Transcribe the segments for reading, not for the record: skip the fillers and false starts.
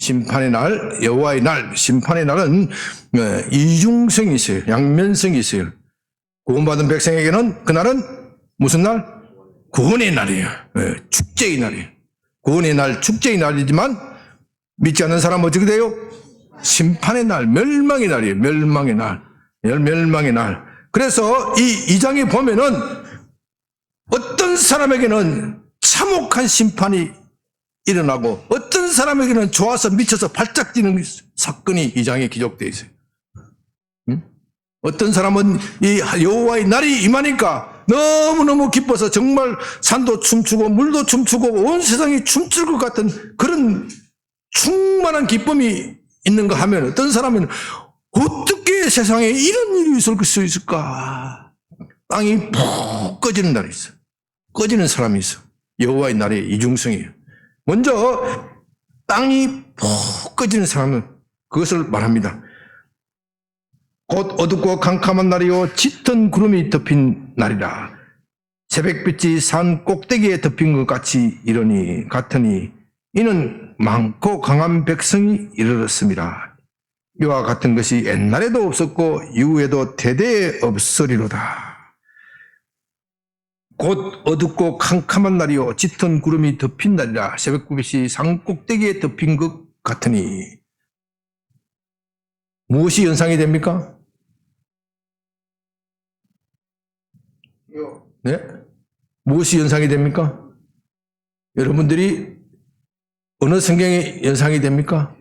심판의 날, 여호와의 날, 심판의 날은 이중성이 있어요. 양면성이 있어요. 구원받은 백성에게는 그날은 무슨 날? 구원의 날이에요. 축제의 날이에요. 구원의 날, 축제의 날이지만 믿지 않는 사람은 어떻게 돼요? 심판의 날, 멸망의 날이에요. 멸망의 날. 멸망의 날. 그래서 이 2장에 보면은 어떤 사람에게는 참혹한 심판이 일어나고 어떤 사람에게는 좋아서 미쳐서 발작 뛰는 사건이 2장에 기록되어 있어요. 어떤 사람은 이 여호와의 날이 임하니까 너무너무 기뻐서 정말 산도 춤추고 물도 춤추고 온 세상이 춤출 것 같은 그런 충만한 기쁨이 있는가 하면 어떤 사람은 어떻게 세상에 이런 일이 있을 수 있을까? 땅이 푹 꺼지는 날이 있어. 꺼지는 사람이 있어. 여호와의 날의 이중성이에요. 먼저 땅이 푹 꺼지는 사람은 그것을 말합니다. 곧 어둡고 캄캄한 날이요 짙은 구름이 덮인 날이라. 새벽빛이 산 꼭대기에 덮인 것 같이 같으니 이는 많고 강한 백성이 이르렀습니다. 이와 같은 것이 옛날에도 없었고 이후에도 대대에 없으리로다. 곧 어둡고 캄캄한 날이요 짙은 구름이 덮인 날이라. 새벽빛이 산 꼭대기에 덮인 것 같으니. 무엇이 연상이 됩니까? 네? 무엇이 연상이 됩니까? 여러분들이 어느 성경에 연상이 됩니까?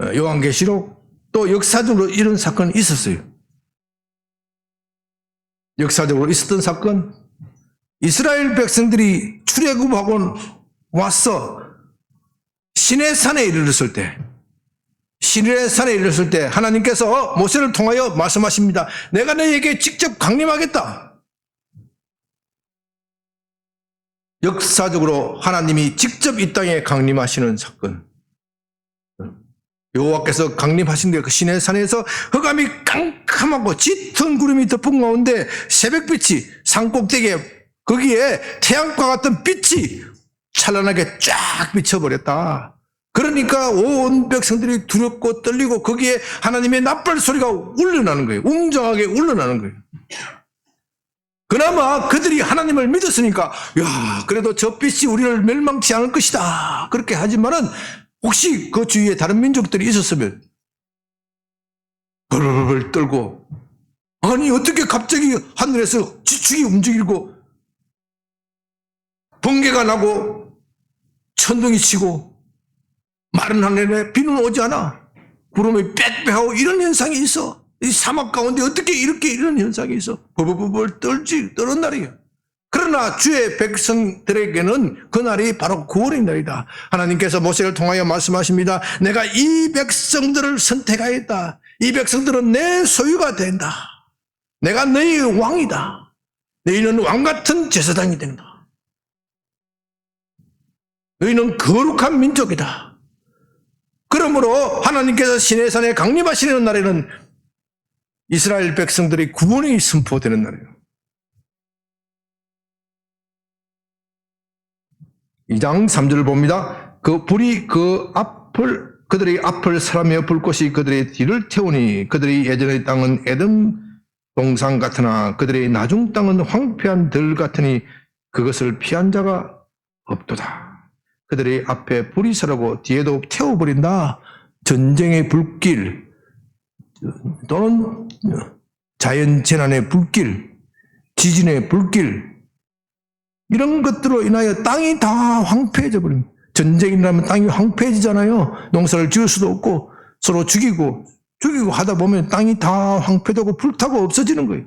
요한계시록. 또 역사적으로 이런 사건이 있었어요. 역사적으로 있었던 사건. 이스라엘 백성들이 출애굽하고 와서 시내산에 이르렀을 때 하나님께서 모세를 통하여 말씀하십니다. 내가 너희에게 직접 강림하겠다. 역사적으로 하나님이 직접 이 땅에 강림하시는 사건. 여호와께서 강림하신 그 시내산에서 흑암이 깜깜하고 짙은 구름이 덮은 가운데 새벽빛이 산꼭대기에 거기에 태양과 같은 빛이 찬란하게 쫙 비쳐버렸다. 그러니까 온 백성들이 두렵고 떨리고 거기에 하나님의 나팔 소리가 울려나는 거예요. 웅장하게 울려나는 거예요. 그나마 그들이 하나님을 믿었으니까 야 그래도 저 빛이 우리를 멸망치 않을 것이다. 그렇게 하지만은 혹시 그 주위에 다른 민족들이 있었으면 벌벌 떨고 아니 어떻게 갑자기 하늘에서 지축이 움직이고 번개가 나고 천둥이 치고 마른 하늘에 비는 오지 않아. 구름이 빽빽하고 이런 현상이 있어. 이 사막 가운데 어떻게 이렇게 이런 현상이 있어. 벌벌 떠는 날이에요. 그러나 주의 백성들에게는 그날이 바로 구원의 날이다. 하나님께서 모세를 통하여 말씀하십니다. 내가 이 백성들을 선택하였다. 이 백성들은 내 소유가 된다. 내가 너희의 왕이다. 너희는 왕같은 제사장이 된다. 너희는 거룩한 민족이다. 그러므로 하나님께서 시내산에 강림하시는 날에는 이스라엘 백성들의 구원이 선포되는 날이에요. 2장 3절을 봅니다. 그 불이 그들의 앞을 사라며 불꽃이 그들의 뒤를 태우니 그들의 예전의 땅은 에돔 동산 같으나 그들의 나중 땅은 황폐한 들 같으니 그것을 피한 자가 없도다. 그들의 앞에 불이 서라고 뒤에도 태워버린다. 전쟁의 불길 또는 자연재난의 불길, 지진의 불길 이런 것들로 인하여 땅이 다 황폐해져 버립니다. 전쟁이 일어나면 땅이 황폐해지잖아요. 농사를 지을 수도 없고 서로 죽이고 하다 보면 땅이 다 황폐되고 불타고 없어지는 거예요.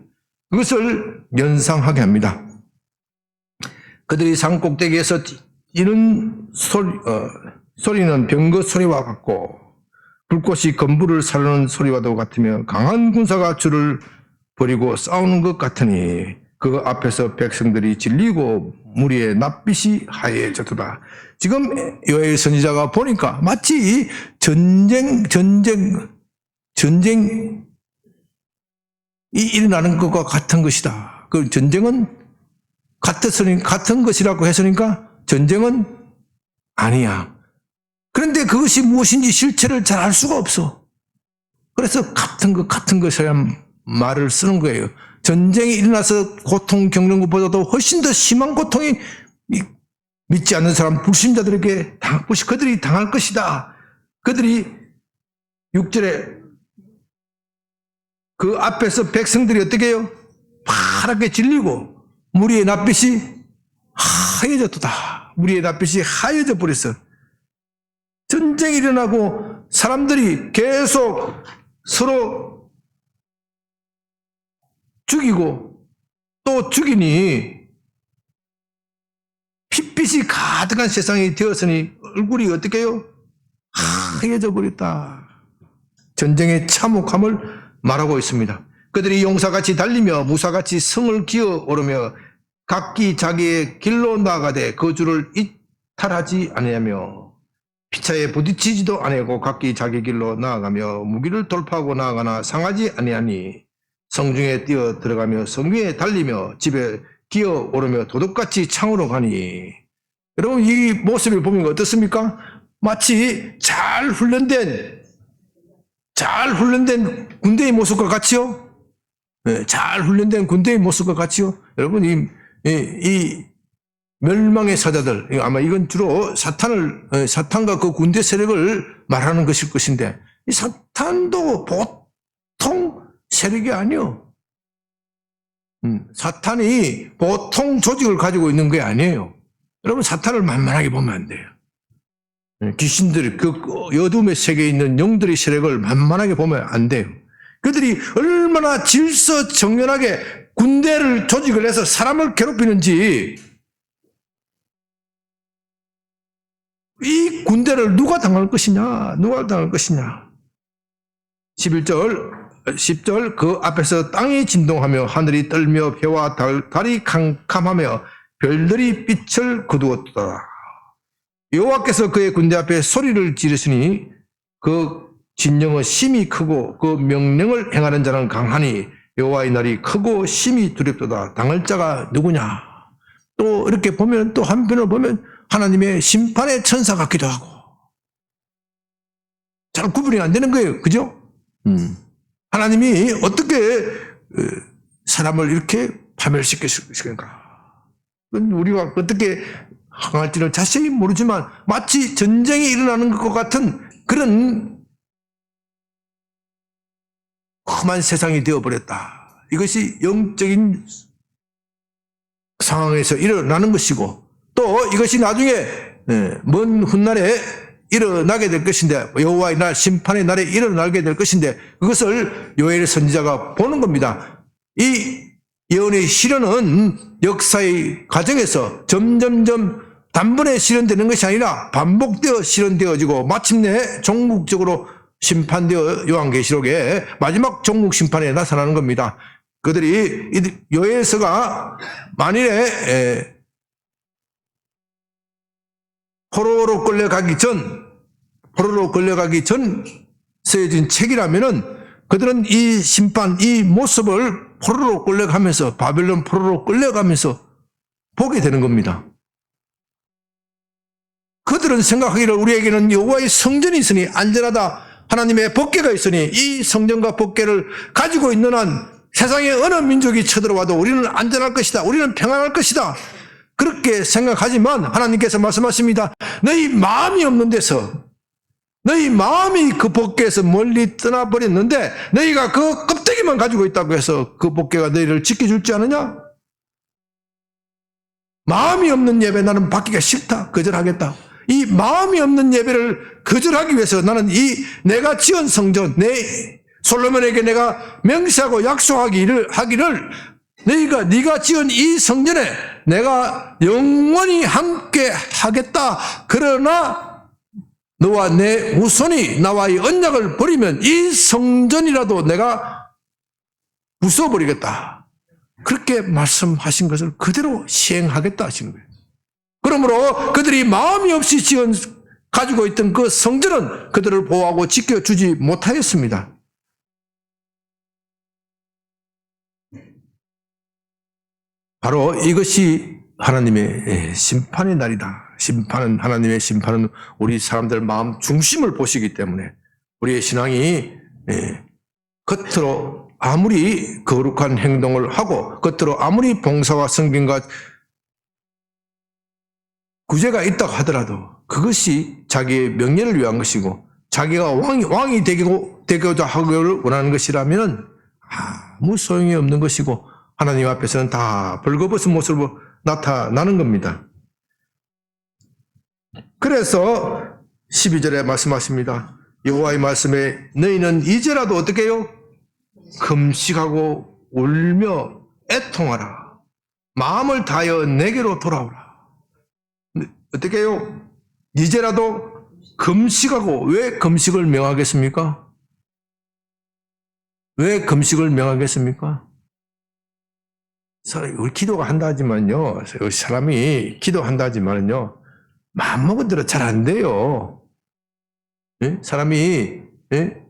그것을 연상하게 합니다. 그들이 산 꼭대기에서 이런 소리는 병거 소리와 같고 불꽃이 건물을 사르는 소리와도 같으며 강한 군사가 줄을 버리고 싸우는 것 같으니 그 앞에서 백성들이 질리고 무리의 낯빛이 하얘졌도다. 지금 요엘 선지자가 보니까 마치 전쟁이 일어나는 것과 같은 것이다. 그 전쟁은 같은 것이라고 했으니까 전쟁은 아니야. 그런데 정확하게 그것이 무엇인지 실체를 잘 알 수가 없어. 그래서 같은 것이란 말을 쓰는 거예요. 전쟁이 일어나서 고통 겪는 것보다도 훨씬 더 심한 고통이 믿지 않는 사람, 불신자들에게 당할 것이, 그들이 당할 것이다. 그들이 6절에 그 앞에서 백성들이 어떻게 해요? 파랗게 질리고 무리의 낯빛이 하얘졌다. 무리의 낯빛이 하얘져 버렸어. 전쟁이 일어나고 사람들이 계속 서로 죽이고 또 죽이니 핏빛이 가득한 세상이 되었으니 얼굴이 어떻게 해요? 하얘져 버렸다. 전쟁의 참혹함을 말하고 있습니다. 그들이 용사같이 달리며 무사같이 성을 기어 오르며 각기 자기의 길로 나아가되 그 줄을 이탈하지 아니하며 피차에 부딪히지도 아니하고 각기 자기 길로 나아가며 무기를 돌파하고 나아가나 상하지 아니하니 성중에 뛰어 들어가며 성 위에 달리며 집에 기어 오르며 도둑같이 창으로 가니. 여러분, 이 모습을 보면 어떻습니까? 마치 잘 훈련된 군대의 모습과 같이요. 네, 잘 훈련된 군대의 모습과 같이요. 여러분, 이 멸망의 사자들, 아마 이건 주로 사탄과 그 군대 세력을 말하는 것일 것인데, 이 사탄도 보통 세력이 아니요. 사탄이 보통 조직을 가지고 있는 게 아니에요. 여러분, 사탄을 만만하게 보면 안 돼요. 귀신들, 그 어둠의 세계에 있는 영들의 세력을 만만하게 보면 안 돼요. 그들이 얼마나 질서정연하게 군대를 조직을 해서 사람을 괴롭히는지, 이 군대를 누가 당할 것이냐, 11절, 10절, 그 앞에서 땅이 진동하며 하늘이 떨며 해와 달이 캄캄하며 별들이 빛을 거두었다. 여호와께서 그의 군대 앞에 소리를 지르시니 그 진영은 심히 크고 그 명령을 행하는 자는 강하니 여호와의 날이 크고 심히 두렵도다. 당할 자가 누구냐? 또 이렇게 보면, 또 한편으로 보면 하나님의 심판의 천사 같기도 하고, 잘 구분이 안 되는 거예요. 그죠? 하나님이 어떻게 사람을 이렇게 파멸시켰을까? 우리가 어떻게 항할지는 자세히 모르지만 마치 전쟁이 일어나는 것과 같은 그런 험한 세상이 되어버렸다. 이것이 영적인 상황에서 일어나는 것이고, 또 이것이 나중에 먼 훗날에 일어나게 될 것인데, 여호와의 날, 심판의 날에 일어나게 될 것인데, 그것을 요엘 선지자가 보는 겁니다. 이 예언의 실현은 역사의 과정에서 점점점 단번에 실현되는 것이 아니라 반복되어 실현되어지고 마침내 종국적으로 심판되어 요한계시록의 마지막 종국 심판에 나타나는 겁니다. 그들이 요엘서가 만일에 포로로 끌려가기 전 쓰여진 책이라면은 그들은 이 심판, 이 모습을 포로로 끌려가면서, 바벨론 포로로 끌려가면서 보게 되는 겁니다. 그들은 생각하기를 우리에게는 여호와의 성전이 있으니 안전하다, 하나님의 법궤가 있으니 이 성전과 법궤를 가지고 있는 한 세상에 어느 민족이 쳐들어와도 우리는 안전할 것이다, 우리는 평안할 것이다, 그렇게 생각하지만 하나님께서 말씀하십니다. 너희 마음이 없는 데서, 너희 마음이 그 법궤에서 멀리 떠나버렸는데 너희가 그 껍데기만 가지고 있다고 해서 그 법궤가 너희를 지켜줄지 않느냐? 마음이 없는 예배 나는 받기가 싫다, 거절하겠다. 이 마음이 없는 예배를 거절하기 위해서 나는 이 내가 지은 성전, 솔로몬에게 내가 맹세하고 약속하기를 네가 지은 이 성전에 내가 영원히 함께 하겠다. 그러나 너와 내 후손이 나와의 언약을 버리면 이 성전이라도 내가 부숴버리겠다. 그렇게 말씀하신 것을 그대로 시행하겠다 하시는 거예요. 그러므로 그들이 마음이 없이 가지고 있던 그 성전은 그들을 보호하고 지켜주지 못하였습니다. 바로 이것이 하나님의 심판의 날이다. 하나님의 심판은 우리 사람들 마음 중심을 보시기 때문에 우리의 신앙이 겉으로 아무리 거룩한 행동을 하고 겉으로 아무리 봉사와 성김과 구제가 있다고 하더라도 그것이 자기의 명예를 위한 것이고 자기가 왕이 되고자 하기를 원하는 것이라면 아무 소용이 없는 것이고 하나님 앞에서는 다 벌거벗은 모습으로 나타나는 겁니다. 그래서 12절에 말씀하십니다. 여호와의 말씀에 너희는 이제라도 어떻게 해요? 금식하고 울며 애통하라. 마음을 다하여 내게로 돌아오라. 어떻게 해요? 이제라도 금식하고. 왜 금식을 명하겠습니까? 왜 금식을 명하겠습니까? 우리 기도가 한다 하지만요, 사람이 기도한다 하지만요, 마음먹은 대로 잘 안 돼요. 예? 사람이, 예?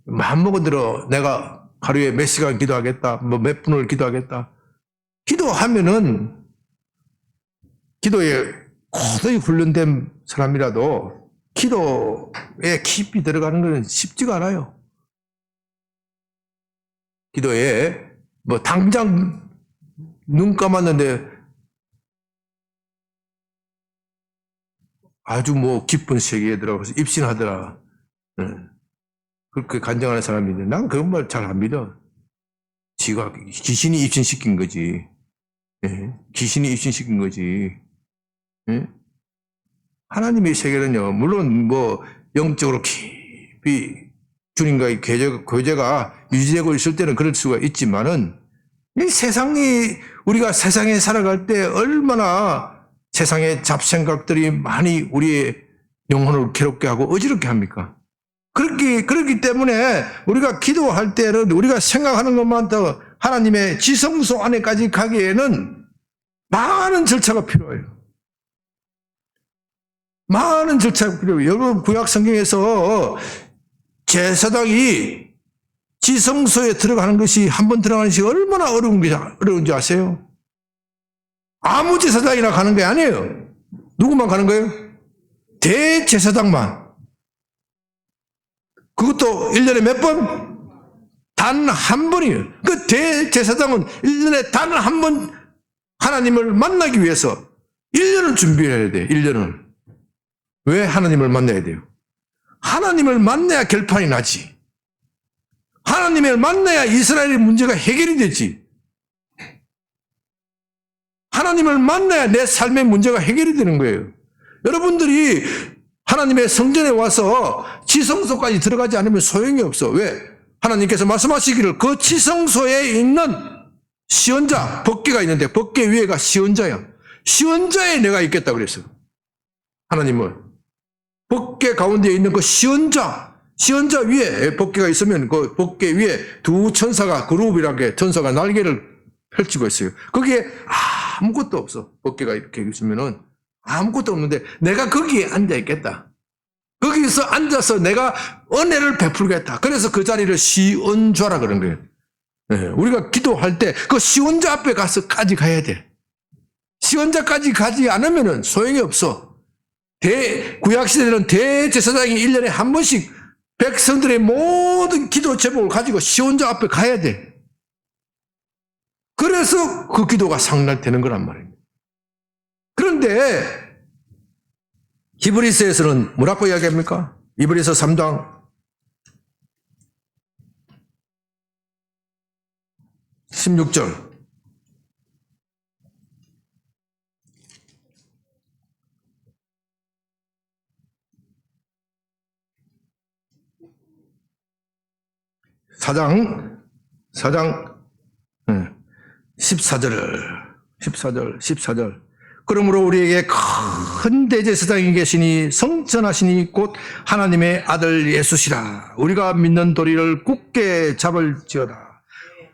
마음먹은 대로 내가 하루에 몇 시간 기도하겠다, 뭐 몇 분을 기도하겠다. 기도하면은, 기도에 고도히 훈련된 사람이라도 기도에 깊이 들어가는 것은 쉽지가 않아요. 기도에 뭐 당장 눈 감았는데 아주 뭐 깊은 세계에 들어가서 입신하더라. 그렇게 간증하는 사람이 있는데 난 그런 말 잘 안 믿어. 지가 귀신이 입신시킨 거지. 귀신이 입신시킨 거지. 하나님의 세계는요, 물론 뭐 영적으로 깊이 주님과의 교제가 유지되고 있을 때는 그럴 수가 있지만은 이 세상이, 우리가 세상에 살아갈 때 얼마나 세상의 잡생각들이 많이 우리의 영혼을 괴롭게 하고 어지럽게 합니까? 그렇기 때문에 우리가 기도할 때는 우리가 생각하는 것만 더 하나님의 지성소 안에까지 가기에는 많은 절차가 필요해요. 많은 절차가 필요해요. 여러분, 구약 성경에서 제사장이 지성소에 들어가는 것이, 한번 들어가는 것이 얼마나 어려운지 아세요? 아무 제사장이나 가는 게 아니에요. 누구만 가는 거예요? 대제사장만. 그것도 1년에 몇 번? 단 한 번이에요. 그 대제사장은 1년에 단 한 번 하나님을 만나기 위해서 1년을 준비해야 돼요. 1년을. 왜 하나님을 만나야 돼요? 하나님을 만나야 결판이 나지. 하나님을 만나야 이스라엘의 문제가 해결이 되지. 하나님을 만나야 내 삶의 문제가 해결이 되는 거예요. 여러분들이 하나님의 성전에 와서 지성소까지 들어가지 않으면 소용이 없어. 왜? 하나님께서 말씀하시기를 그 지성소에 있는 시언자, 법궤가 있는데 법궤 위에가 시언자야. 시언자에 내가 있겠다 그랬어. 하나님은 법궤 가운데 있는 그 시언자 위에 법궤가 있으면 그 법궤 위에 두 천사가 그룹이라게 천사가 날개를 펼치고 있어요. 거기에 아무것도 없어. 법궤가 이렇게 있으면은 아무것도 없는데 내가 거기에 앉아 있겠다. 거기서 앉아서 내가 은혜를 베풀겠다. 그래서 그 자리를 시언좌라 그런 거예요. 네, 우리가 기도할 때 그 시언자 앞에 가서까지 가야 돼. 시언자까지 가지 않으면은 소용이 없어. 구약시대는 대제사장이 1년에 한 번씩 백성들의 모든 기도 제목을 가지고 시온자 앞에 가야 돼. 그래서 그 기도가 상달되는 거란 말입니다. 그런데 히브리서에서는 뭐라고 이야기합니까? 히브리서 3장 16절. 사장 14절. 그러므로 우리에게 큰 대제사장이 계시니 성천하시니 곧 하나님의 아들 예수시라. 우리가 믿는 도리를 굳게 잡을지어다.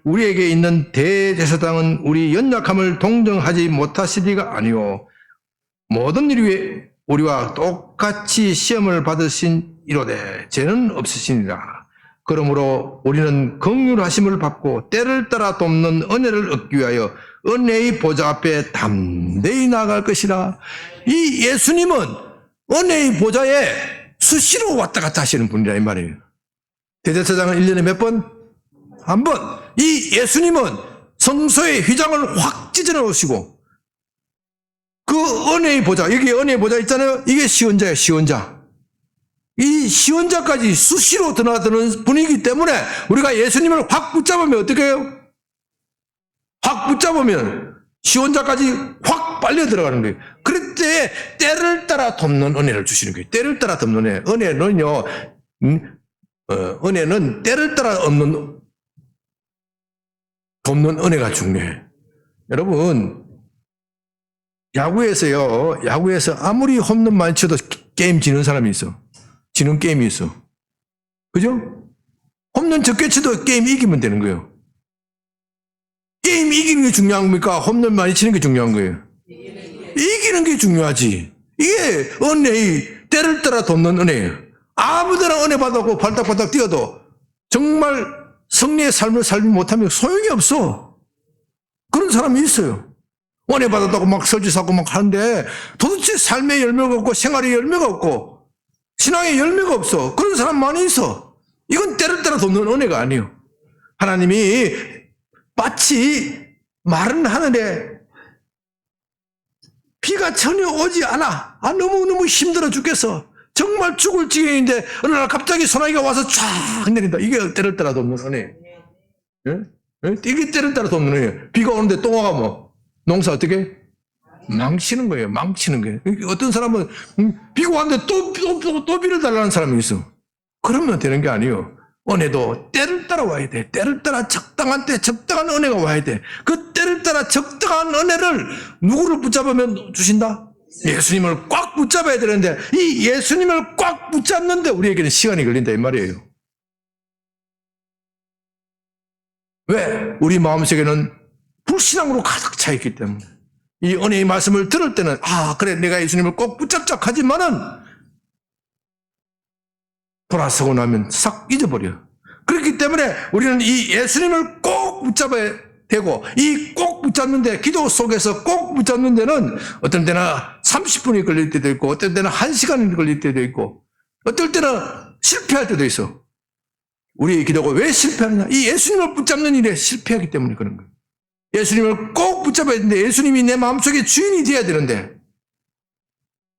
우리에게 있는 대제사장은 우리 연약함을 동정하지 못하시리가 아니오. 모든 일 위에 우리와 똑같이 시험을 받으신 이로되 죄는 없으시니라. 그러므로 우리는 긍휼하심을 받고 때를 따라 돕는 은혜를 얻기 위하여 은혜의 보좌 앞에 담대히 나아갈 것이라. 이 예수님은 은혜의 보좌에 수시로 왔다 갔다 하시는 분이라 이 말이에요. 대제사장은 1년에 몇 번? 한 번. 이 예수님은 성소의 휘장을 확 찢어 놓으시고 그 은혜의 보좌, 여기 은혜의 보좌 있잖아요. 이게 시원자예요, 시원자. 이 시원자까지 수시로 드나드는 분이기 때문에 우리가 예수님을 확 붙잡으면 어떻게 해요? 확 붙잡으면 시원자까지 확 빨려 들어가는 거예요. 그럴 때 때를 따라 돕는 은혜를 주시는 거예요. 때를 따라 돕는 은혜. 은혜는요, 은혜는 때를 따라 돕는 은혜가 중요해요. 여러분, 야구에서 아무리 홈런 많이 쳐도 게임 지는 사람이 있어. 지는 게임이 있어. 그죠? 홈런 적게 쳐도 게임 이기면 되는 거예요. 게임 이기는 게 중요한 겁니까? 홈런 많이 치는 게 중요한 거예요. 이기는 게 중요하지. 이게 은혜의 때를 따라 돕는 은혜예요. 아무데나 은혜 받았고 발딱발딱 뛰어도 정말 승리의 삶을 살지 못하면 소용이 없어. 그런 사람이 있어요. 은혜 받았다고 막 설지사고 막 하는데 도대체 삶의 열매가 없고 생활의 열매가 없고 신앙의 열매가 없어. 그런 사람 많이 있어. 이건 때를 따라 돕는 은혜가 아니에요. 하나님이 마치 마른 하늘에 비가 전혀 오지 않아. 너무너무 힘들어 죽겠어. 정말 죽을 지경인데 어느 날 갑자기 소나기가 와서 쫙 내린다. 이게 때를 따라 돕는 은혜. 예? 이게 때를 따라 돕는 은혜. 비가 오는데 또 와가 뭐 농사 어떻게? 망치는 거예요. 망치는 거예요. 어떤 사람은 비가 왔는데 또 비를 달라는 사람이 있어. 그러면 되는 게 아니에요. 은혜도 때를 따라 와야 돼. 때를 따라 적당한 때 적당한 은혜가 와야 돼. 그 때를 따라 적당한 은혜를 누구를 붙잡으면 주신다? 예수님을 꽉 붙잡아야 되는데 이 예수님을 꽉 붙잡는데 우리에게는 시간이 걸린다 이 말이에요. 왜? 우리 마음속에는 불신앙으로 가득 차 있기 때문에 이 은혜의 말씀을 들을 때는 그래 내가 예수님을 꼭 붙잡자 하지만은 돌아서고 나면 싹 잊어버려. 그렇기 때문에 우리는 이 예수님을 꼭 붙잡아야 되고 이 꼭 붙잡는 데 기도 속에서 꼭 붙잡는 데는 어떤 때는 30분이 걸릴 때도 있고 어떤 때는 1시간이 걸릴 때도 있고 어떨 때는 실패할 때도 있어. 우리의 기도가 왜 실패하느냐? 이 예수님을 붙잡는 일에 실패하기 때문에 그런 거예요. 예수님을 꼭 붙잡아야 되는데 예수님이 내 마음속에 주인이 되어야 되는데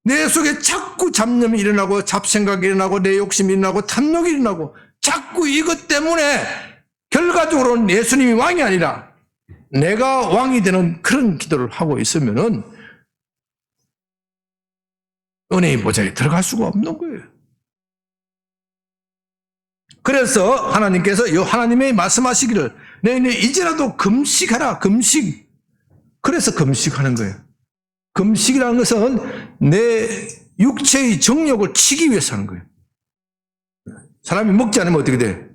내 속에 자꾸 잡념이 일어나고 잡생각이 일어나고 내 욕심이 일어나고 탐욕이 일어나고 자꾸 이것 때문에 결과적으로는 예수님이 왕이 아니라 내가 왕이 되는 그런 기도를 하고 있으면은 은혜의 보좌에 들어갈 수가 없는 거예요. 그래서 하나님께서 하나님의 말씀하시기를 너희는 이제라도 금식하라. 금식. 그래서 금식하는 거예요. 금식이라는 것은 내 육체의 정욕을 치기 위해서 하는 거예요. 사람이 먹지 않으면 어떻게 돼?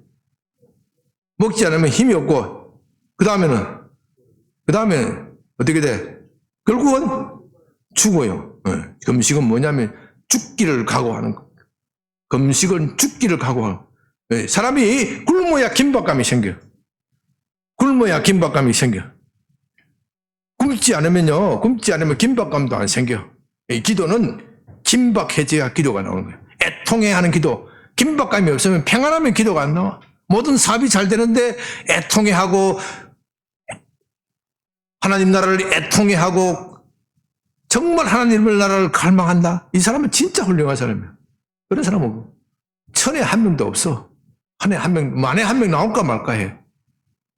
먹지 않으면 힘이 없고 그 다음에는 어떻게 돼? 결국은 죽어요. 금식은 뭐냐면 죽기를 각오하는 거예요. 금식은 죽기를 각오하는 거예요. 사람이 굶어야 긴박감이 생겨. 굶어야 긴박감이 생겨. 굶지 않으면 긴박감도 안 생겨. 이 기도는 긴박해져야 기도가 나오는 거예요. 애통해하는 기도. 긴박감이 없으면 평안하면 기도가 안 나와. 모든 사업이 잘 되는데 애통해하고 하나님 나라를 애통해하고 정말 하나님의 나라를 갈망한다. 이 사람은 진짜 훌륭한 사람이에요. 그런 사람은 천에 한 명도 없어. 만에 한 명 나올까 말까 해.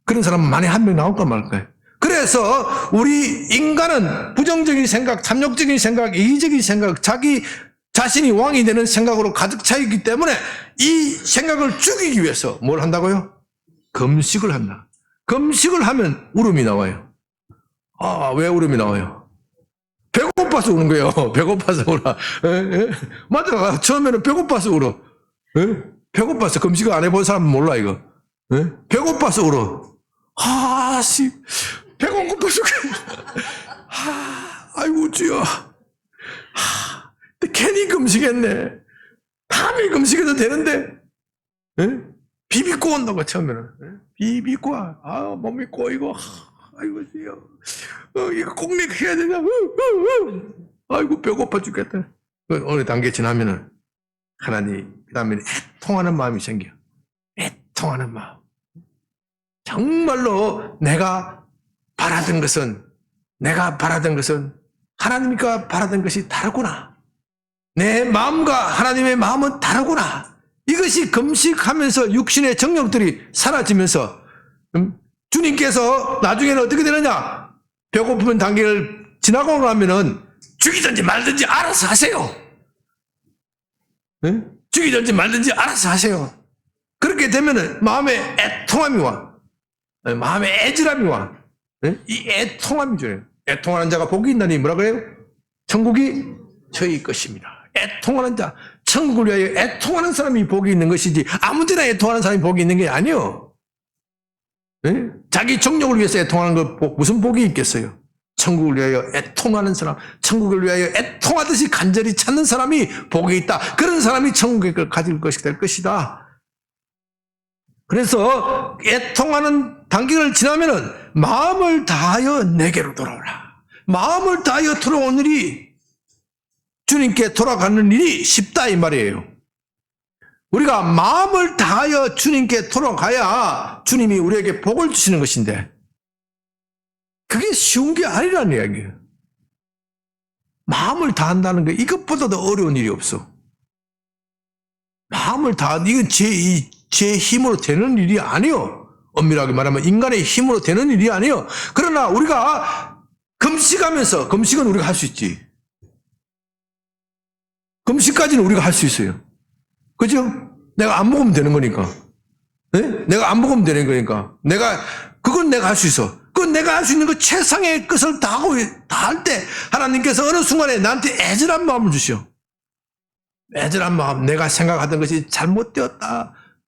그런 사람은 만에 한 명 나올까 말까 해. 그래서 우리 인간은 부정적인 생각, 탐욕적인 생각, 이기적인 생각, 자기 자신이 왕이 되는 생각으로 가득 차 있기 때문에 이 생각을 죽이기 위해서 뭘 한다고요? 금식을 한다. 금식을 하면 울음이 나와요. 왜 울음이 나와요? 배고파서 우는 거예요. 배고파서 울어. 맞아. 처음에는 배고파서 울어. 배고파서 금식을 안 해본 사람은 몰라 이거. 배고파서 울어. 배고파서 아이고 주여. 괜히 금식했네. 다음에 금식해도 되는데 비비고 온다고 처음에는. 비비고 몸이 꼬이고 아이고 주여. 이거 꼭 내가 해야 되냐? 아이고, 배고파 죽겠다. 어느 단계 지나면은, 하나님, 그 다음에 애통하는 마음이 생겨. 애통하는 마음. 정말로 내가 바라던 것은 하나님과 바라던 것이 다르구나. 내 마음과 하나님의 마음은 다르구나. 이것이 금식하면서 육신의 정욕들이 사라지면서 주님께서 나중에는 어떻게 되느냐? 배고프면 단계를 지나고 나면은 죽이든지 말든지 알아서 하세요. 네? 죽이든지 말든지 알아서 하세요. 그렇게 되면은 마음에 애통함이 와. 마음에 애절함이 와. 네? 이 애통함이 줘요. 애통하는 자가 복이 있나니 뭐라 그래요? 천국이 저희 것입니다. 애통하는 자, 천국을 위하여 애통하는 사람이 복이 있는 것이지 아무데나 애통하는 사람이 복이 있는 게 아니에요. 네? 자기 정욕을 위해서 애통하는 거 무슨 복이 있겠어요? 천국을 위하여 애통하는 사람, 천국을 위하여 애통하듯이 간절히 찾는 사람이 복이 있다. 그런 사람이 천국을 가질 것이 될 것이다. 그래서 애통하는 단계를 지나면은 마음을 다하여 내게로 돌아오라. 마음을 다하여 돌아온 일이 주님께 돌아가는 일이 쉽다 이 말이에요. 우리가 마음을 다하여 주님께 돌아가야 주님이 우리에게 복을 주시는 것인데 그게 쉬운 게 아니라는 이야기예요. 마음을 다한다는 게 이것보다도 어려운 일이 없어. 마음을 이건 제 힘으로 되는 일이 아니요. 엄밀하게 말하면 인간의 힘으로 되는 일이 아니요. 그러나 우리가 금식하면서, 금식은 우리가 할 수 있지. 금식까지는 우리가 할 수 있어요. 그죠? 내가 안 먹으면 되는 거니까. 네? 내가 안 먹으면 되는 거니까. 그건 내가 할 수 있어. 그건 내가 할 수 있는 그 최상의 것을 다 할 때 하나님께서 어느 순간에 나한테 애절한 마음을 주시오. 애절한 마음, 내가 생각하던 것이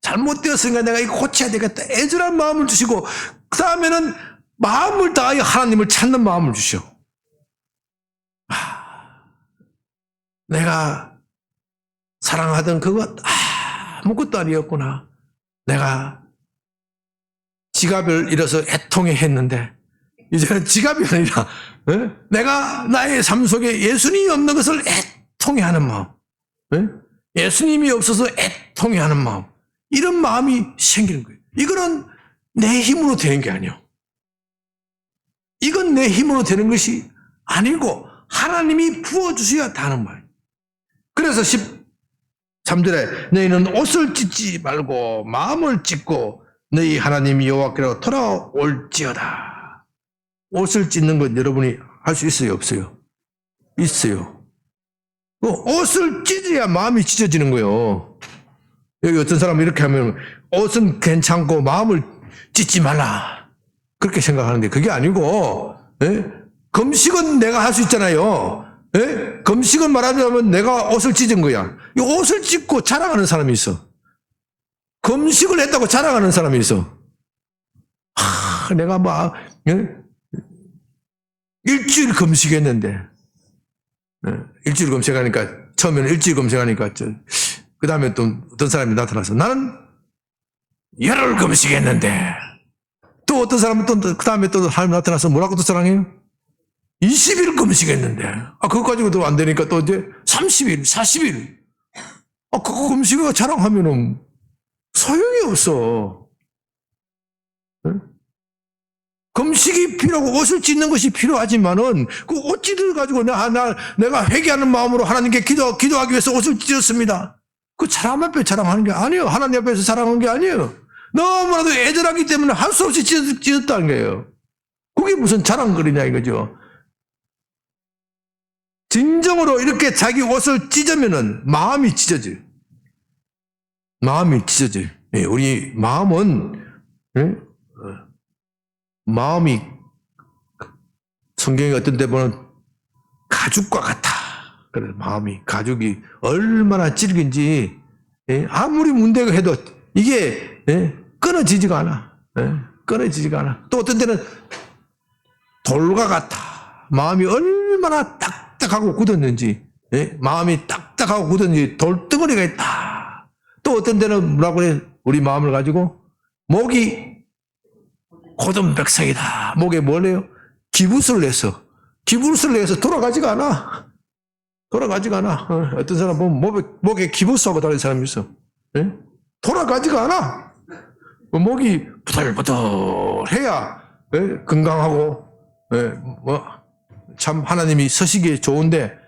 잘못되었으니까 내가 이거 고쳐야 되겠다. 애절한 마음을 주시고 그 다음에는 마음을 다하여 하나님을 찾는 마음을 주시오. 내가 사랑하던 그것 아무것도 아니었구나. 내가 지갑을 잃어서 애통해 했는데 이제는 지갑이 아니라 내가 나의 삶 속에 예수님이 없는 것을 애통해 하는 마음, 예수님이 없어서 애통해 하는 마음, 이런 마음이 생기는 거예요. 이거는 내 힘으로 되는 게 아니에요. 이건 내 힘으로 되는 것이 아니고 하나님이 부어주셔야 하는 말이에요. 그래서 13절에 너희는 옷을 찢지 말고 마음을 찢고 너희 하나님 여호와께로 돌아올지어다. 옷을 찢는 건 여러분이 할 수 있어요? 없어요? 있어요. 옷을 찢어야 마음이 찢어지는 거예요. 여기 어떤 사람은 이렇게 하면 옷은 괜찮고 마음을 찢지 말라. 그렇게 생각하는데 그게 아니고 금식은 내가 할 수 있잖아요. 금식은 말하자면 내가 옷을 찢은 거야. 이 옷을 찢고 자랑하는 사람이 있어. 금식을 했다고 자랑하는 사람이 있어. 내가 일주일 금식했는데 일주일 금식하니까 처음에는 일주일 금식하니까 그 다음에 또 어떤 사람이 나타나서 나는 열흘 금식했는데 또 어떤 사람은 또 그 다음에 또 사람이 나타나서 뭐라고 또 자랑해요? 20일 금식했는데 그거 가지고도 안 되니까 또 이제 30일, 40일 그거 금식을 자랑하면은 소용이 없어. 금식이 필요하고 옷을 찢는 것이 필요하지만은 그 옷 찢을 가지고 내가 회개하는 마음으로 하나님께 기도하기 위해서 옷을 찢었습니다. 그 사람 앞에 자랑하는 게 아니에요. 하나님 앞에서 자랑하는 게 아니에요. 너무나도 애절하기 때문에 할 수 없이 찢었다는 거예요. 그게 무슨 자랑거리냐 이거죠. 진정으로 이렇게 자기 옷을 찢으면은 마음이 찢어져요. 마음이 찢어져요. 우리 마음은 마음이 성경에 어떤 데 보면 가죽과 같아. 그래서 마음이 가죽이 얼마나 찔긴지 아무리 문대고 해도 이게 끊어지지가 않아. 끊어지지가 않아. 또 어떤 데는 돌과 같아. 마음이 얼마나 딱딱하고 굳었는지 마음이 딱딱하고 굳었는지 돌덩어리가 있다. 또 어떤 데는 뭐라고 해? 우리 마음을 가지고 목이 고든 백석이다. 목에 뭘래요? 기부스를 냈어. 기부스를 내서 돌아가지가 않아. 돌아가지가 않아. 어떤 사람 보면 목에 기부스하고 다니는 사람이 있어. 예? 돌아가지가 않아. 목이 부들부들해야 예? 건강하고 예? 참 하나님이 서시기에 좋은데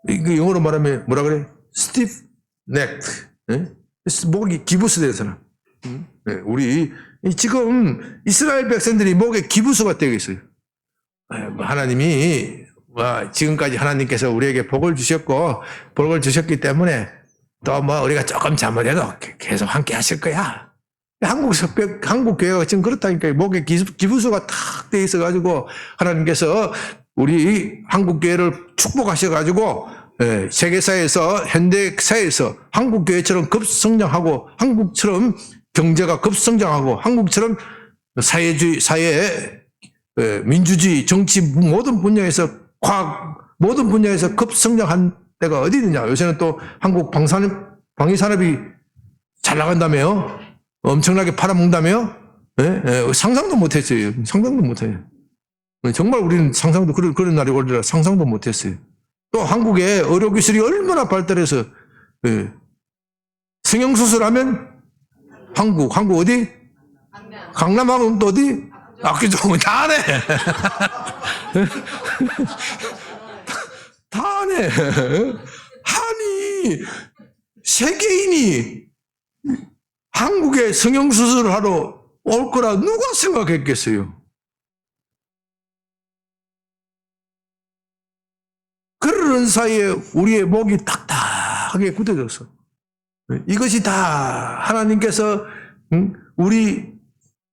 이거 영어로 말하면 뭐라 그래? stiff necked. 예? 목이 기부스된 사람. 예? 우리 지금 이스라엘 백성들이 목에 기부스가 되어 있어요. 하나님이 지금까지 하나님께서 우리에게 복을 주셨고 복을 주셨기 때문에 또 우리가 조금 잘못해도 계속 함께 하실 거야. 한국 교회가 지금 그렇다니까요. 목에 기부수가 탁 돼 있어가지고 하나님께서 우리 한국 교회를 축복하셔가지고 세계사에서 현대사에서 한국 교회처럼 급성장하고 한국처럼 경제가 급성장하고 한국처럼 사회주의 사회 민주주의, 정치 모든 분야에서 과학 모든 분야에서 급성장한 때가 어디 있느냐. 요새는 또 한국 방위산업이 잘 나간다며요. 엄청나게 팔아먹는다며요. 상상도 못했어요. 상상도 못해요. 정말 우리는 상상도 그런 날이 오리라 상상도 못했어요. 또 한국의 의료기술이 얼마나 발달해서 성형수술하면 한국 어디? 강남하고 또 어디? 그죠. 다 하네. 다 하네. 아니, 세계인이 한국에 성형수술을 하러 올 거라 누가 생각했겠어요? 그러는 사이에 우리의 목이 딱딱하게 굳어졌어. 이것이 다 하나님께서 우리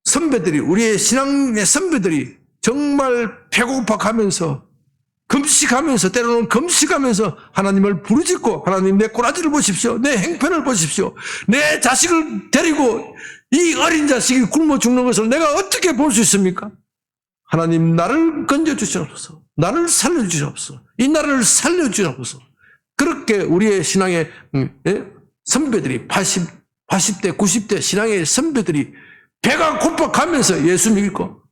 선배들이 우리의 신앙의 선배들이 정말 배고파하면서 금식하면서 때로는 금식하면서 하나님을 부르짖고 하나님 내 꼬라지를 보십시오. 내 행편을 보십시오. 내 자식을 데리고 이 어린 자식이 굶어 죽는 것을 내가 어떻게 볼 수 있습니까? 하나님 나를 건져주시옵소서. 나를 살려주시옵소서. 이 나라를 살려주시옵소서. 그렇게 우리의 신앙의 선배들이 80대 90대 신앙의 선배들이 배가 고파가면서 예수 믿고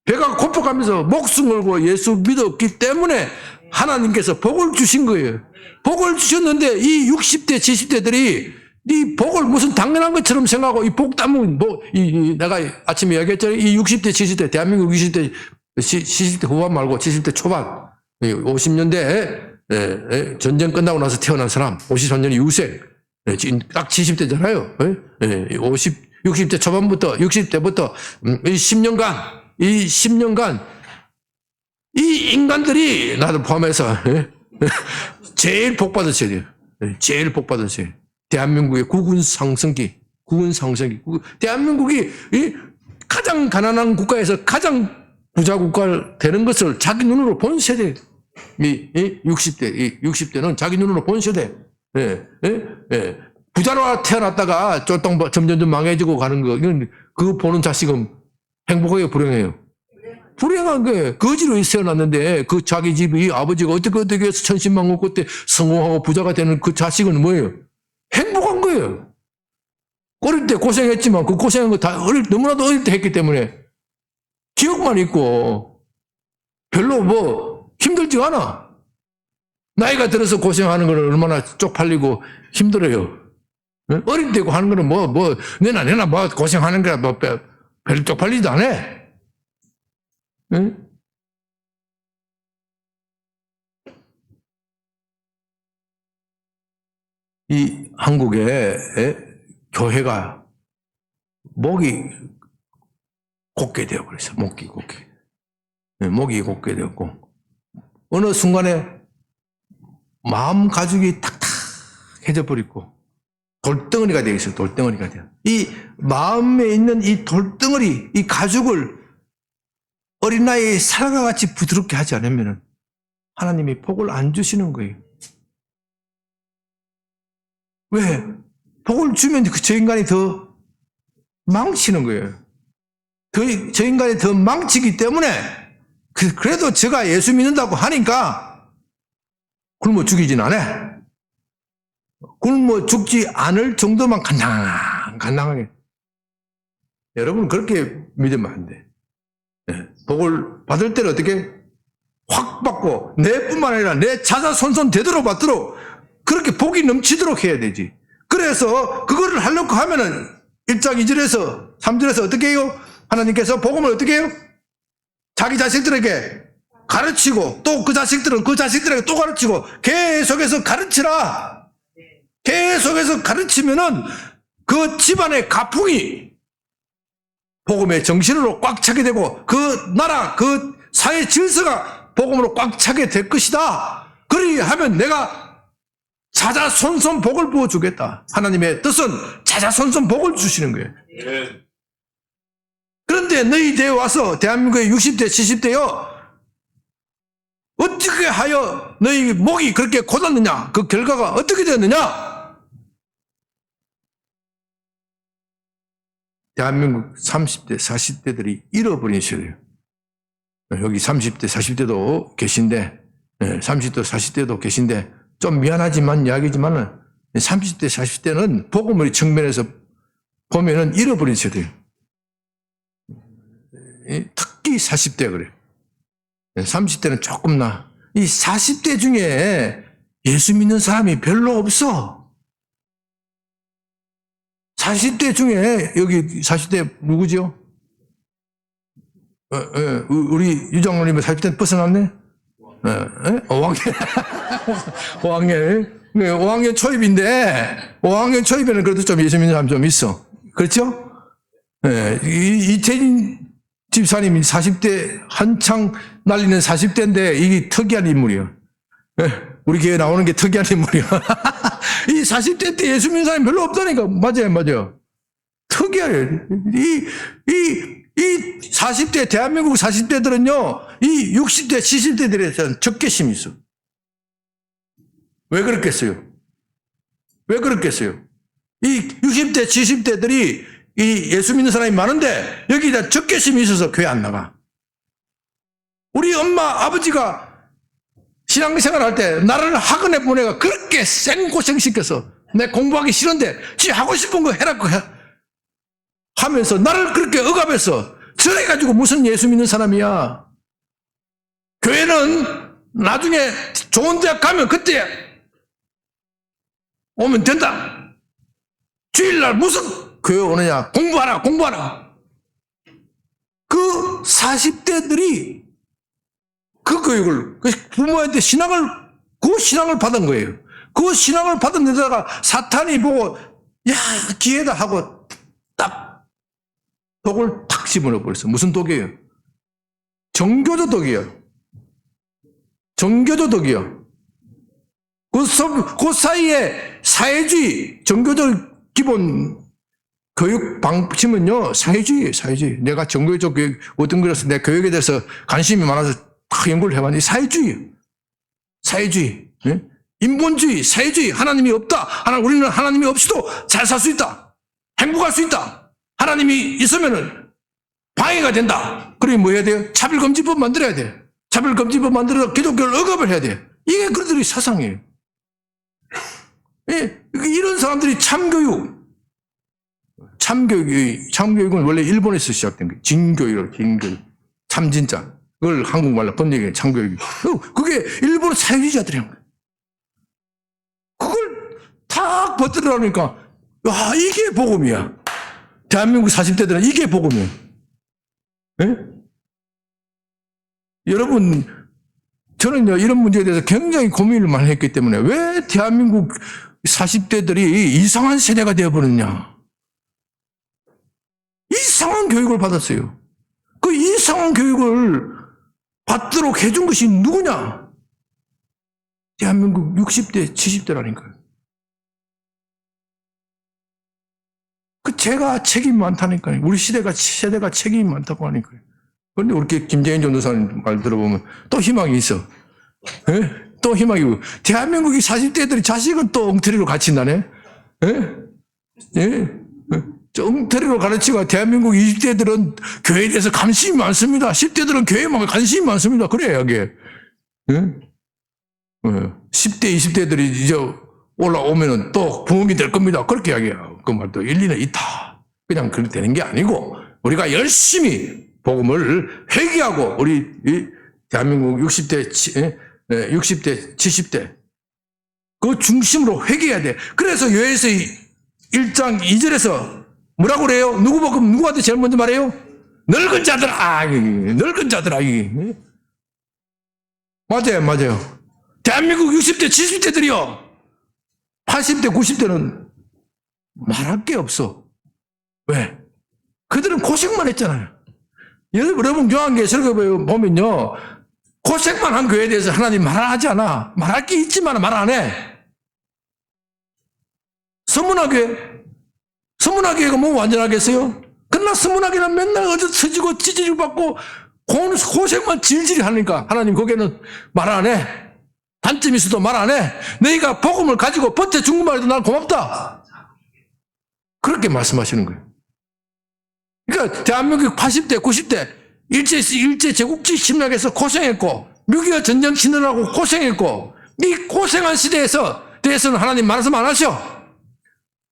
배가 고파가면서 목숨 걸고 예수 믿었기 때문에 하나님께서 복을 주신 거예요. 복을 주셨는데 이 60대 70대들이 이 복을 무슨 당연한 것처럼 생각하고 이 복 따면 내가 아침에 이야기했잖아요. 이 60대 70대 대한민국 60대 70대 후반 말고 70대 초반 50년대 전쟁 끝나고 나서 태어난 사람 53년 이후생 딱 70대잖아요. 60대 초반부터 60대부터 이 10년간 이 인간들이 나도 포함해서 제일 복 받으셔야 돼요. 제일 복 받으셔야 돼요. 대한민국의 국군 상승기. 대한민국이 가장 가난한 국가에서 가장 부자 국가를 되는 것을 자기 눈으로 보셔야 돼요. 60대는 자기 눈으로 보셔야 돼. 부자로 태어났다가 쫄딱 점점 망해지고 가는 거, 이건 그거 보는 자식은 행복하게 불행해요. 불행한 거예요. 거지로 태어났는데 그 자기 집이 아버지가 어떻게 해서 천신만고 그때 성공하고 부자가 되는 그 자식은 뭐예요? 행복한 거예요. 어릴 때 고생했지만 그 고생한 거 다 너무나도 어릴 때 했기 때문에 기억만 있고 별로 힘들지 않아. 나이가 들어서 고생하는 거는 얼마나 쪽팔리고 힘들어요. 어릴 때 하는 거는 내나 고생하는 거야 별로 쪽팔리지도 않아. 응? 이 한국의 교회가 목이 곧게 되어버렸어요. 목이 곧게 되었고 어느 순간에 마음 가죽이 탁탁해져 버리고 돌덩어리가 되어 있어요. 돌덩어리가 돼요. 이 마음에 있는 이 돌덩어리, 이 가죽을 어린아이의 사랑과 같이 부드럽게 하지 않으면 하나님이 복을 안 주시는 거예요. 왜? 복을 주면 저 인간이 더 망치는 거예요. 저 인간이 더 망치기 때문에 그래도 제가 예수 믿는다고 하니까 굶어 죽이진 않아. 굶어 죽지 않을 정도만 간당하게. 여러분 그렇게 믿으면 안 돼. 복을 받을 때는 어떻게? 확 받고 내뿐만 아니라 내 자자손손 되도록 받도록 그렇게 복이 넘치도록 해야 되지. 그래서 그거를 하려고 하면은 1장 2절에서 3절에서 어떻게 해요? 하나님께서 복음을 어떻게 해요? 자기 자식들에게 가르치고 또 그 자식들은 그 자식들에게 또 가르치고 계속해서 가르치라. 계속해서 가르치면은 그 집안의 가풍이 복음의 정신으로 꽉 차게 되고 그 나라 그 사회 질서가 복음으로 꽉 차게 될 것이다. 그리하면 내가 자자손손 복을 부어주겠다. 하나님의 뜻은 자자손손 복을 주시는 거예요. 그런데 너희 대에 와서 대한민국의 60대 70대여 어떻게 하여 너희 목이 그렇게 곧았느냐? 그 결과가 어떻게 되었느냐? 대한민국 30대 40대들이 잃어버린 시대예요. 여기 30대 40대도 계신데 30대 40대도 계신데 좀 미안하지만 이야기지만 30대 40대는 복음의 측면에서 보면은 잃어버린 세대예요. 특히 40대 그래요. 30대는 조금 나. 이 40대 중에 예수 믿는 사람이 별로 없어. 40대 중에 여기 40대 누구지요? 우리 유정원님은 40대 벗어났네? 5학년. 5학년. 5학년 초입인데 5학년 초입에는 그래도 좀 예수 믿는 사람 좀 있어. 그렇죠? 이태진 집사님이 40대 한창 날리는 40대인데 이게 특이한 인물이에요. 우리 교회 나오는 게 특이한 인물이야. 이 40대 때 예수 믿는 사람이 별로 없다니까. 맞아요. 특이해요. 이 40대, 대한민국 40대들은요, 이 60대, 70대들에 대한 적개심이 있어. 왜 그렇겠어요? 이 60대, 70대들이 이 예수 믿는 사람이 많은데 여기다 적개심이 있어서 교회 안 나가. 우리 엄마, 아버지가 신앙생활 할 때 나를 학원에 보내가 그렇게 생고생 시켜서 내 공부하기 싫은데 지 하고 싶은 거 해라 하면서 나를 그렇게 억압해서 저래가지고 무슨 예수 믿는 사람이야. 교회는 나중에 좋은 대학 가면 그때 오면 된다. 주일날 무슨 교회 오느냐. 공부하라. 그 40대들이 그 교육을, 부모한테 그 신앙을 받은 거예요. 그 신앙을 받은 데다가 사탄이 보고, 야, 기회다 하고 딱 독을 탁 집어넣어 버렸어. 무슨 독이에요? 정교조 독이에요. 그 사이에 사회주의, 정교조 기본 교육 방침은요, 사회주의예요. 내가 정교조 교육, 어떤 거라서 내 교육에 대해서 관심이 많아서 다 연구를 해봤는데, 사회주의. 네? 인본주의, 사회주의, 하나님이 없다. 우리는 하나님이 없이도 잘 살 수 있다. 행복할 수 있다. 하나님이 있으면은 방해가 된다. 그러니 뭐 해야 돼요? 차별금지법 만들어야 돼. 차별금지법 만들어서 기독교를 억압을 해야 돼. 이게 그들의 사상이에요. 이런 사람들이 참교육은 원래 일본에서 시작된 거예요. 진교육. 참진짜. 그걸 한국말로 번역해 참교육. 그게 일본 사회주의자들이 한 거예요. 그걸 탁 버텨라니까, 와, 이게 복음이야. 대한민국 40대들은 이게 복음이에요. 네? 여러분, 저는요, 이런 문제에 대해서 굉장히 고민을 많이 했기 때문에 왜 대한민국 40대들이 이상한 세대가 되어버렸냐. 이상한 교육을 받았어요. 그 이상한 교육을 받도록 해준 것이 누구냐? 대한민국 60대, 70대라니까요. 제가 책임이 많다니까요. 우리 세대가 책임이 많다고 하니까요. 그런데 우리 김재인 전도사님 말 들어보면 또 희망이 있어. 예? 또 희망이고. 대한민국이 40대들이 자식은 또 엉터리로 가르친다네. 예? 엉터리로 가르치고 대한민국 20대들은 교회에 대해서 관심이 많습니다. 10대들은 교회에 관심이 많습니다. 그래요, 이게. 예? 10대, 20대들이 이제 올라오면은 또 부흥이 될 겁니다. 그렇게 이야기해요. 그 말도 일리는 있다. 그냥 그렇게 되는 게 아니고 우리가 열심히 복음을 회개하고 우리 대한민국 60대, 60대, 70대. 그 중심으로 회개해야 돼. 그래서 요엘서 1장 2절에서 뭐라고 그래요? 누구한테 제일 먼저 말해요? 늙은 자들아, 늙은 자들아. 맞아요. 대한민국 60대, 70대들이요. 80대, 90대는 말할 게 없어. 왜? 그들은 고생만 했잖아요. 여러분 교환교회 설교 보면요. 고생만 한 교회에 대해서 하나님 말하지 않아. 말할 게 있지만 말 안 해. 서문화교회가 뭐 완전하겠어요? 그러나 서문화교회는 맨날 어디 처지고 찌질을 받고 고생만 질질 하니까 하나님 거기에는 말 안 해. 단점이 있어도 말 안 해. 너희가 복음을 가지고 버텨 준 것만 해도 난 고맙다. 그렇게 말씀하시는 거예요. 그러니까 대한민국 80대, 90대 일제 제국주의 침략에서 고생했고 6.25 전쟁 치느라고 고생했고 이 고생한 대해서는 하나님 말씀 안 하셔.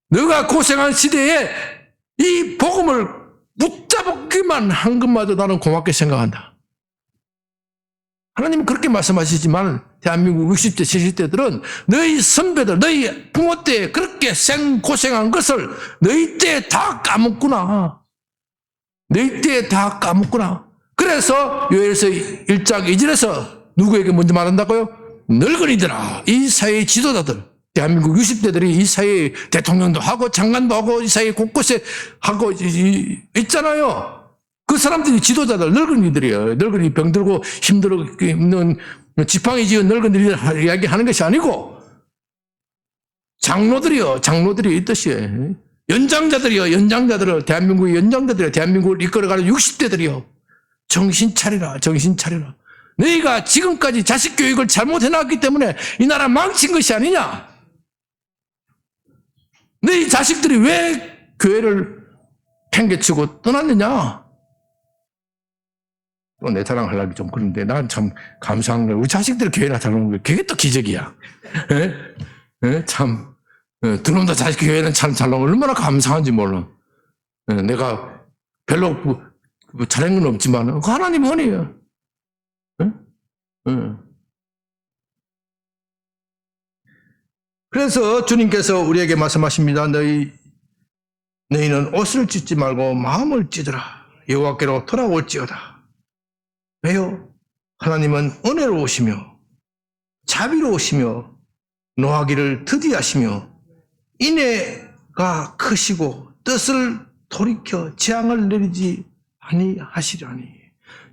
너가 고생한 시대에 이 복음을 붙잡기만 한 것마저 나는 고맙게 생각한다. 하나님은 그렇게 말씀하시지만 대한민국 60대, 70대들은 너희 선배들, 너희 부모 때 그렇게 고생한 것을 너희 때 다 까먹구나. 너희 때 다 까먹구나. 그래서 요엘서 1장 2절에서 누구에게 먼저 말한다고요? 늙은이들아, 이 사회의 지도자들, 대한민국 60대들이 이 사회의 대통령도 하고 장관도 하고 이 사회 곳곳에 하고 있잖아요. 그 사람들이 지도자들, 늙은이들이에요. 늙은이 병들고 힘든 지팡이 지은 늙은이들 이야기하는 것이 아니고 장로들이 이 뜻이에요. 연장자들을 대한민국의 연장자들이요. 대한민국을 이끌어가는 60대들이요. 정신 차리라. 너희가 지금까지 자식 교육을 잘못해놨기 때문에 이 나라 망친 것이 아니냐. 너희 자식들이 왜 교회를 팽개치고 떠났느냐. 또 내 자랑하려기 좀 그런데 난 참 감사한 거야. 우리 자식들이 교회나 잘 오는 거야. 그게 또 기적이야. 참. 두 놈 다 자식 교회는 참 잘 나오고 얼마나 감사한지 몰라. 내가 별로 잘한 건 없지만 그 하나님 은혜예요. 그래서 주님께서 우리에게 말씀하십니다. 너희는 옷을 찢지 말고 마음을 찢어라. 여호와께로 돌아올지어다. 왜요? 하나님은 은혜로우시며 자비로우시며 노하기를 더디하시며 인애가 크시고 뜻을 돌이켜 재앙을 내리지 아니하시려니.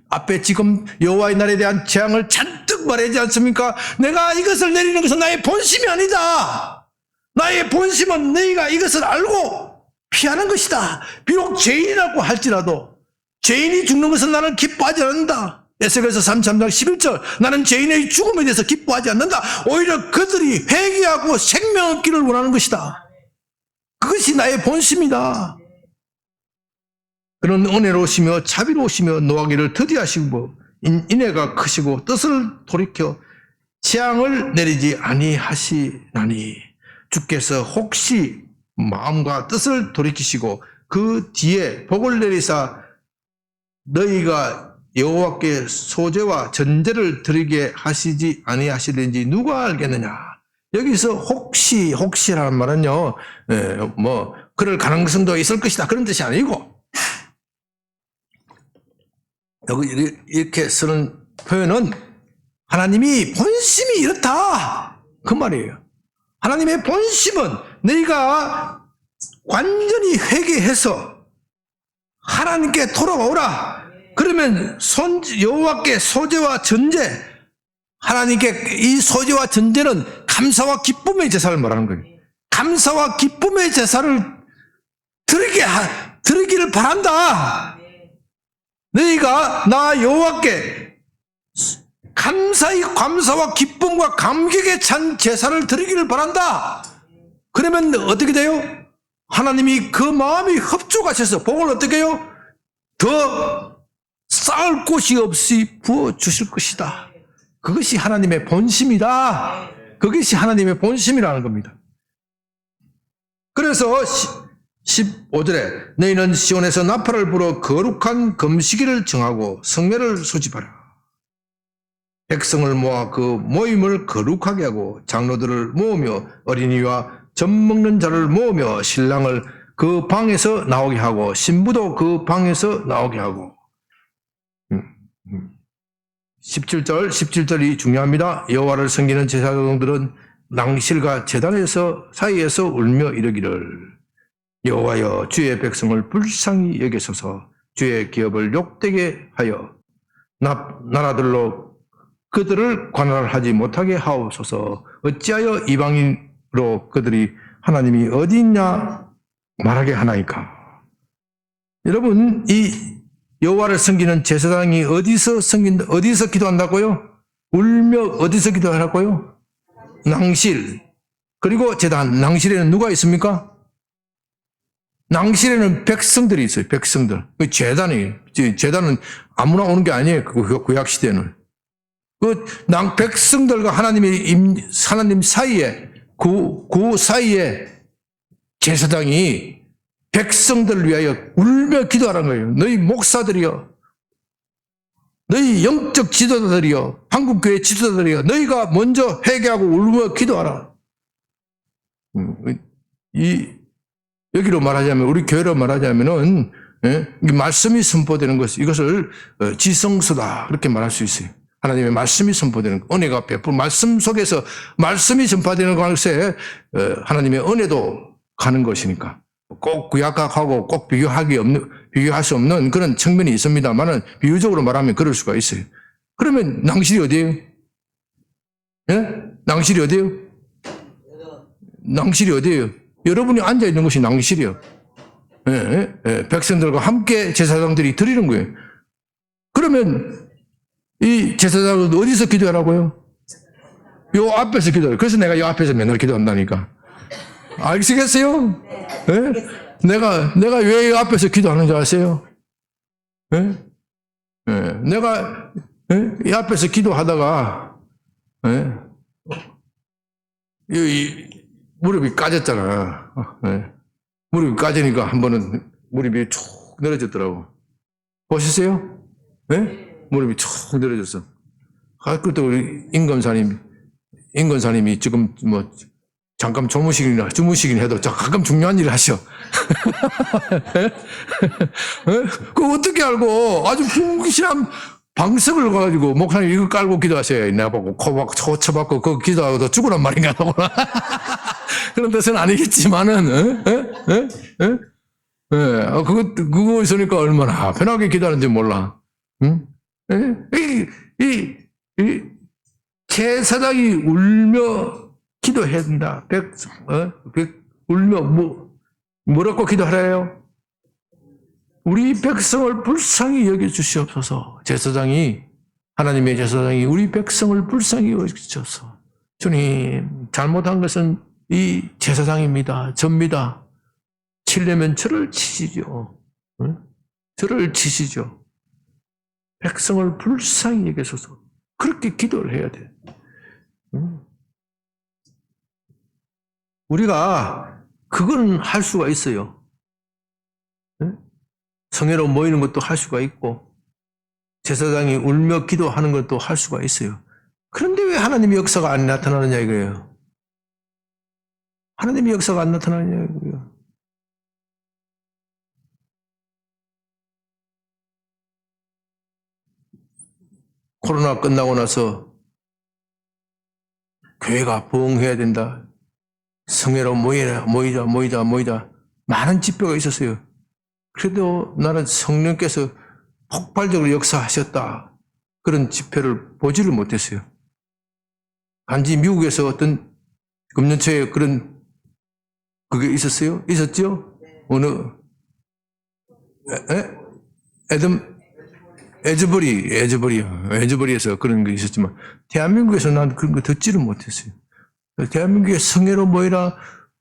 앞에 지금 여호와의 날에 대한 재앙을 잔뜩 말하지 않습니까? 내가 이것을 내리는 것은 나의 본심이 아니다. 나의 본심은 너희가 이것을 알고 피하는 것이다. 비록 죄인이라고 할지라도 죄인이 죽는 것은 나는 기뻐하지 않는다. 에스겔서 33장 11절 나는 죄인의 죽음에 대해서 기뻐하지 않는다. 오히려 그들이 회개하고 생명 얻기를 원하는 것이다. 그것이 나의 본심이다. 그는 은혜로우시며 자비로우시며 노하기를 더디하시고 인애가 크시고 뜻을 돌이켜 재앙을 내리지 아니하시나니. 주께서 혹시 마음과 뜻을 돌이키시고 그 뒤에 복을 내리사 너희가 여호와께 소제와 전제를 드리게 하시지 아니하시는지 누가 알겠느냐. 여기서 혹시라는 말은요, 그럴 가능성도 있을 것이다. 그런 뜻이 아니고, 여기 이렇게 쓰는 표현은 하나님이 본심이 이렇다. 그 말이에요. 하나님의 본심은 너희가 완전히 회개해서 하나님께 돌아오라. 그러면 여호와께 소제와 전제, 하나님께 이 소제와 전제는 감사와 기쁨의 제사를 말하는 거예요. 감사와 기쁨의 제사를 드리기를 바란다. 너희가 나 여호와께 감사와 기쁨과 감격에 찬 제사를 드리기를 바란다. 그러면 어떻게 돼요? 하나님이 그 마음이 협조하셔서 복을 어떻게 해요? 더 쌓을 곳이 없이 부어주실 것이다. 그것이 하나님의 본심이다. 그것이 하나님의 본심이라는 겁니다. 그래서 15절에 너희는 시온에서 나팔을 불어 거룩한 금식일을 정하고 성례를 소집하라. 백성을 모아 그 모임을 거룩하게 하고 장로들을 모으며 어린이와 젖 먹는 자를 모으며 신랑을 그 방에서 나오게 하고 신부도 그 방에서 나오게 하고 17절이 중요합니다. 여호와를 섬기는 제사장들은 낭실과 제단에서 사이에서 울며 이르기를 여호와여 주의 백성을 불쌍히 여기소서 주의 기업을 욕되게 하여 나라들로 그들을 관할하지 못하게 하옵소서. 어찌하여 이방인으로 그들이 하나님이 어디 있냐 말하게 하나이까. 여러분, 이 여호와를 섬기는 제사장이 어디서 기도한다고요? 울며 어디서 기도하라고요? 낭실. 그리고 제단. 낭실에는 누가 있습니까? 낭실에는 백성들이 있어요. 백성들. 제단은 아무나 오는 게 아니에요. 구약 시대는. 백성들과 하나님 사이에, 그 사이에 제사장이 백성들을 위하여 울며 기도하라는 거예요. 너희 목사들이여, 너희 영적 지도자들이여, 한국교회 지도자들이여, 너희가 먼저 회개하고 울며 기도하라. 여기로 말하자면, 우리 교회로 말하자면은, 말씀이 선포되는 이것을 지성소다. 그렇게 말할 수 있어요. 하나님의 말씀이 선포되는 은혜가 베풀 말씀 속에서 말씀이 전파되는 것에 하나님의 은혜도 가는 것이니까 꼭 구약하고 꼭 비교할 수 없는 그런 측면이 있습니다만은 비유적으로 말하면 그럴 수가 있어요. 그러면 낭실이 어디예요? 예? 낭실이 어디예요? 낭실이 어디예요? 여러분이 앉아 있는 것이 낭실이에요. 백성들과 함께 제사장들이 드리는 거예요. 그러면 이 제사장은 어디서 기도하라고요? 요 앞에서 기도해요. 그래서 내가 요 앞에서 맨날 기도한다니까. 아시겠어요? 네? 내가 왜 요 앞에서 기도하는 줄 아세요? 내가 이 앞에서 기도하다가 무릎이 까졌잖아. 무릎이 까지니까 한 번은 무릎이 쭉 늘어졌더라고. 보셨어요? 무릎이 쭉 늘어졌어. 그때 우리 임건사님이 지금 잠깐 주무시긴 해도 가끔 중요한 일을 하셔. 그거 어떻게 알고 아주 불신한 방석을 가지고 목사님 이거 깔고 기도하세요. 내가 보고 코박 쳐박고 그거 기도하고 죽으란 말인가 하고. 그런 뜻은 아니겠지만은, 그거 있으니까 얼마나 편하게 기도하는지 몰라. 응? 이 제사장이 울며 기도해야 된다. 울며 뭐라고 기도하래요? 우리 백성을 불쌍히 여겨주시옵소서. 하나님의 제사장이 우리 백성을 불쌍히 여겨주셔서 주님, 잘못한 것은 이 제사장입니다. 접니다. 치려면 저를 치시죠. 저를 치시죠. 백성을 불쌍히 여기소서. 그렇게 기도를 해야 돼. 우리가 그건 할 수가 있어요. 성회로 모이는 것도 할 수가 있고 제사장이 울며 기도하는 것도 할 수가 있어요. 그런데 왜 하나님의 역사가 안 나타나느냐 이거예요. 하나님의 역사가 안 나타나느냐 이거예요. 코로나 끝나고 나서 교회가 부흥해야 된다. 성회로 모이자. 많은 집회가 있었어요. 그래도 나는 성령께서 폭발적으로 역사하셨다. 그런 집회를 보지를 못했어요. 단지 미국에서 어떤 금년초에 그게 있었어요? 있었죠? 어느, 에즈버리에서 그런 게 있었지만, 대한민국에서 난 그런 거 듣지를 못했어요. 대한민국에 성회로 모이라,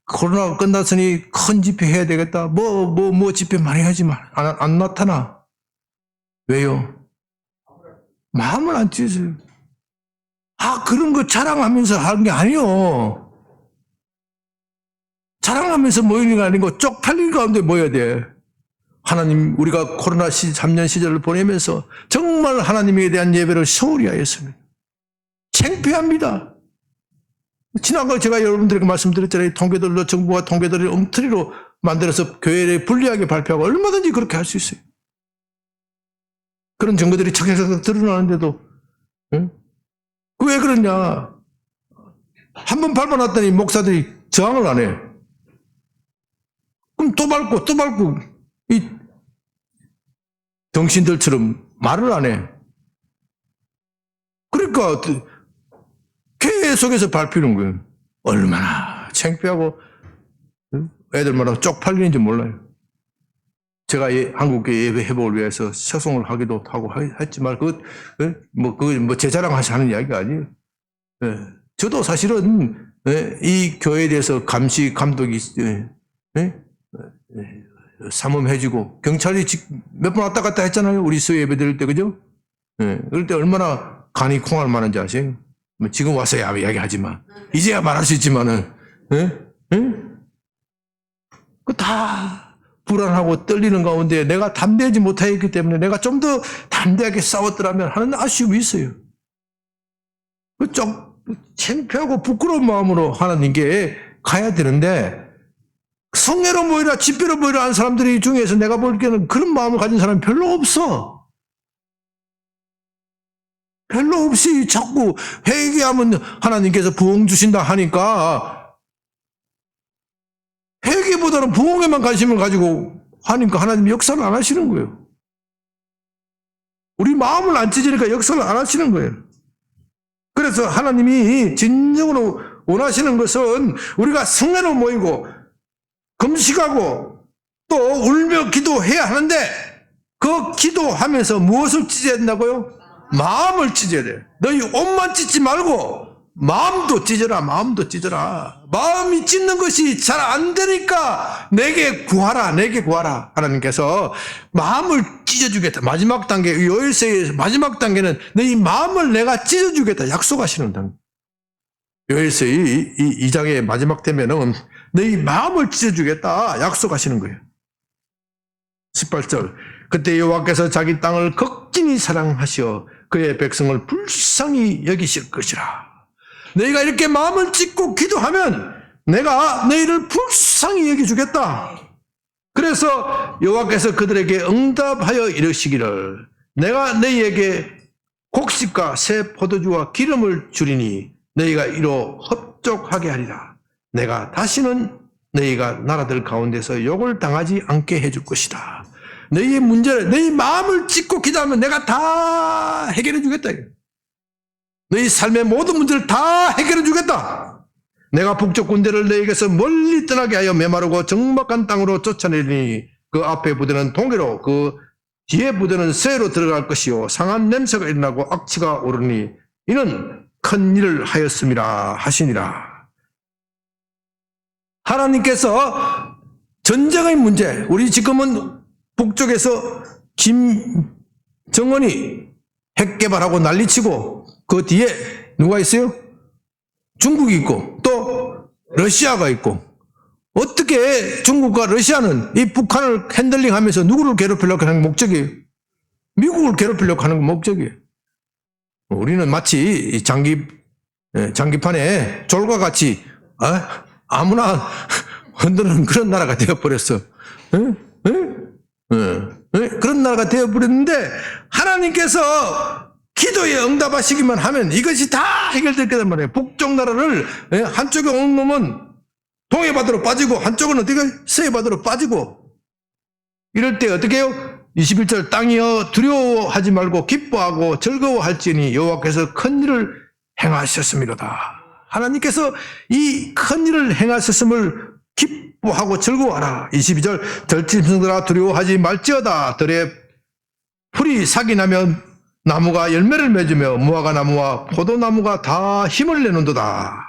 코로나가 끝났으니 큰 집회 해야 되겠다. 집회 많이 하지만, 안 나타나. 왜요? 마음을 안 찢어요. 그런 거 자랑하면서 하는 게 아니요. 자랑하면서 모이는 게 아니고 쪽팔린 가운데 모여야 돼. 하나님, 우리가 코로나 3년 시절을 보내면서 정말 하나님에 대한 예배를 소홀히 하였습니다. 창피합니다. 지난번에 제가 여러분들에게 말씀드렸잖아요. 통계들로 정부가 통계들을 엉터리로 만들어서 교회에 불리하게 발표하고 얼마든지 그렇게 할 수 있어요. 그런 증거들이 책에서 드러나는데도 응? 왜 그러냐. 한번 밟아놨더니 목사들이 저항을 안 해. 그럼 또 밟고 이 정신들처럼 말을 안 해. 그러니까 교회 속에서 밟히는 거예요. 얼마나 창피하고 애들마다 쪽팔리는지 몰라요. 제가 한국교회 예배 회복을 위해서 책송을 하기도 하고 했지만 그거 제 자랑하시 하는 이야기가 아니에요. 예. 저도 사실은 이 교회에 대해서 감시 감독이 삼음해주고 경찰이 몇 번 왔다 갔다 했잖아요. 우리 수요 예배 드릴 때 그죠? 그럴 때 얼마나 간이 콩할 만한지 아세요? 지금 와서야 이야기하지만 이제야 말할 수 있지만은 그 다 불안하고 떨리는 가운데 내가 담대하지 못하였기 때문에 내가 좀 더 담대하게 싸웠더라면 하는 아쉬움이 있어요. 좀 창피하고 부끄러운 마음으로 하나님께 가야 되는데 성례로 모이라 집회로 모이라 하는 사람들이 중에서 내가 볼 때는 그런 마음을 가진 사람이 별로 없어. 별로 없이 자꾸 회개하면 하나님께서 부흥 주신다 하니까 회개보다는 부흥에만 관심을 가지고 하니까 하나님이 역사를 안 하시는 거예요. 우리 마음을 안 찢으니까 역사를 안 하시는 거예요. 그래서 하나님이 진정으로 원하시는 것은 우리가 성례로 모이고 금식하고 또 울며 기도해야 하는데 그 기도하면서 무엇을 찢어야 된다고요? 마음을 찢어야 돼. 너희 옷만 찢지 말고 마음도 찢어라. 마음도 찢어라. 마음이 찢는 것이 잘 안 되니까 내게 구하라. 내게 구하라. 하나님께서 마음을 찢어주겠다. 마지막 단계, 요엘서의 마지막 단계는 너희 마음을 내가 찢어주겠다. 약속하시는 단계. 요엘서 2장의 마지막 되면은 너희 마음을 찢어주겠다. 약속하시는 거예요. 18절. 그때 여호와께서 자기 땅을 극진히 사랑하시어 그의 백성을 불쌍히 여기실 것이라. 너희가 이렇게 마음을 찢고 기도하면 내가 너희를 불쌍히 여기주겠다. 그래서 여호와께서 그들에게 응답하여 이르시기를 내가 너희에게 곡식과 새 포도주와 기름을 주리니 너희가 이로 흡족하게 하리라. 내가 다시는 너희가 나라들 가운데서 욕을 당하지 않게 해줄 것이다. 너희의 문제를 너희 마음을 찢고 기도하면 내가 다 해결해 주겠다. 너희 삶의 모든 문제를 다 해결해 주겠다. 내가 북쪽 군대를 너희에게서 멀리 떠나게 하여 메마르고 적막한 땅으로 쫓아내리니 그 앞에 부대는 동해로 그 뒤에 부대는 서해로 들어갈 것이요 상한 냄새가 일어나고 악취가 오르니 이는 큰 일을 하였음이라 하시니라. 하나님께서 전쟁의 문제, 우리 지금은 북쪽에서 김정은이 핵 개발하고 난리치고 그 뒤에 누가 있어요? 중국이 있고 또 러시아가 있고 어떻게 중국과 러시아는 이 북한을 핸들링하면서 누구를 괴롭히려고 하는 목적이에요? 미국을 괴롭히려고 하는 목적이에요. 우리는 마치 장기판에 졸과 같이 아무나 흔드는 그런 나라가 되어버렸어. 그런 나라가 되어버렸는데 하나님께서 기도에 응답하시기만 하면 이것이 다 해결될 거란 말이에요. 북쪽 나라를 한쪽에 오는 놈은 동해바다로 빠지고 한쪽은 어떻게 서해바다로 빠지고 이럴 때 어떻게 해요? 21절 땅이여 두려워하지 말고 기뻐하고 즐거워할지니 여호와께서 큰 일을 행하셨습니다. 하나님께서 이 큰 일을 행하셨음을 기뻐하고 즐거워하라. 22절 들짐승들아 두려워하지 말지어다. 들에 풀이 삭이 나면 나무가 열매를 맺으며 무화과 나무와 포도나무가 다 힘을 내는도다.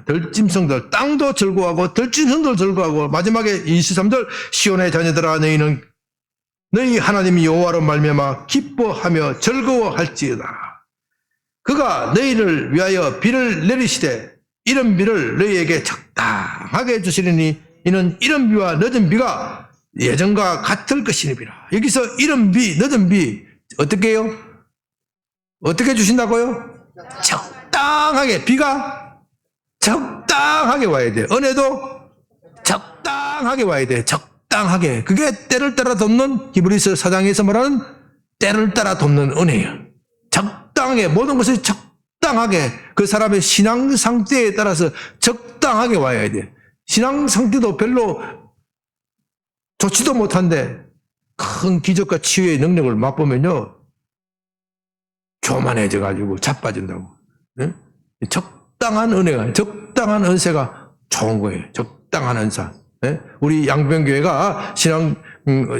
들짐승들 땅도 즐거워하고 들짐승들 즐거워하고 마지막에 23절 시온의 자녀들아 너희는 너희 하나님 여호와로 말미암아 기뻐하며 즐거워할지어다. 그가 너희를 위하여 비를 내리시되 이른 비를 너희에게 적당하게 주시리니 이는 이른 비와 늦은 비가 예전과 같을 것이니라. 여기서 이른 비, 늦은 비 어떻게 해요? 어떻게 주신다고요? 적당하게. 비가 적당하게 와야 돼. 은혜도 적당하게 와야 돼. 적당하게. 그게 때를 따라 돕는, 히브리서 4장에서 말하는 때를 따라 돕는 은혜예요. 적당하게, 모든 것이 적당하게, 그 사람의 신앙 상태에 따라서 적당하게 와야 돼. 신앙 상태도 별로 좋지도 못한데 큰 기적과 치유의 능력을 맛보면요, 교만해져 가지고 자빠진다고. 네? 적당한 은혜가, 적당한 은혜가 좋은 거예요. 적당한 은사. 네? 우리 양변교회가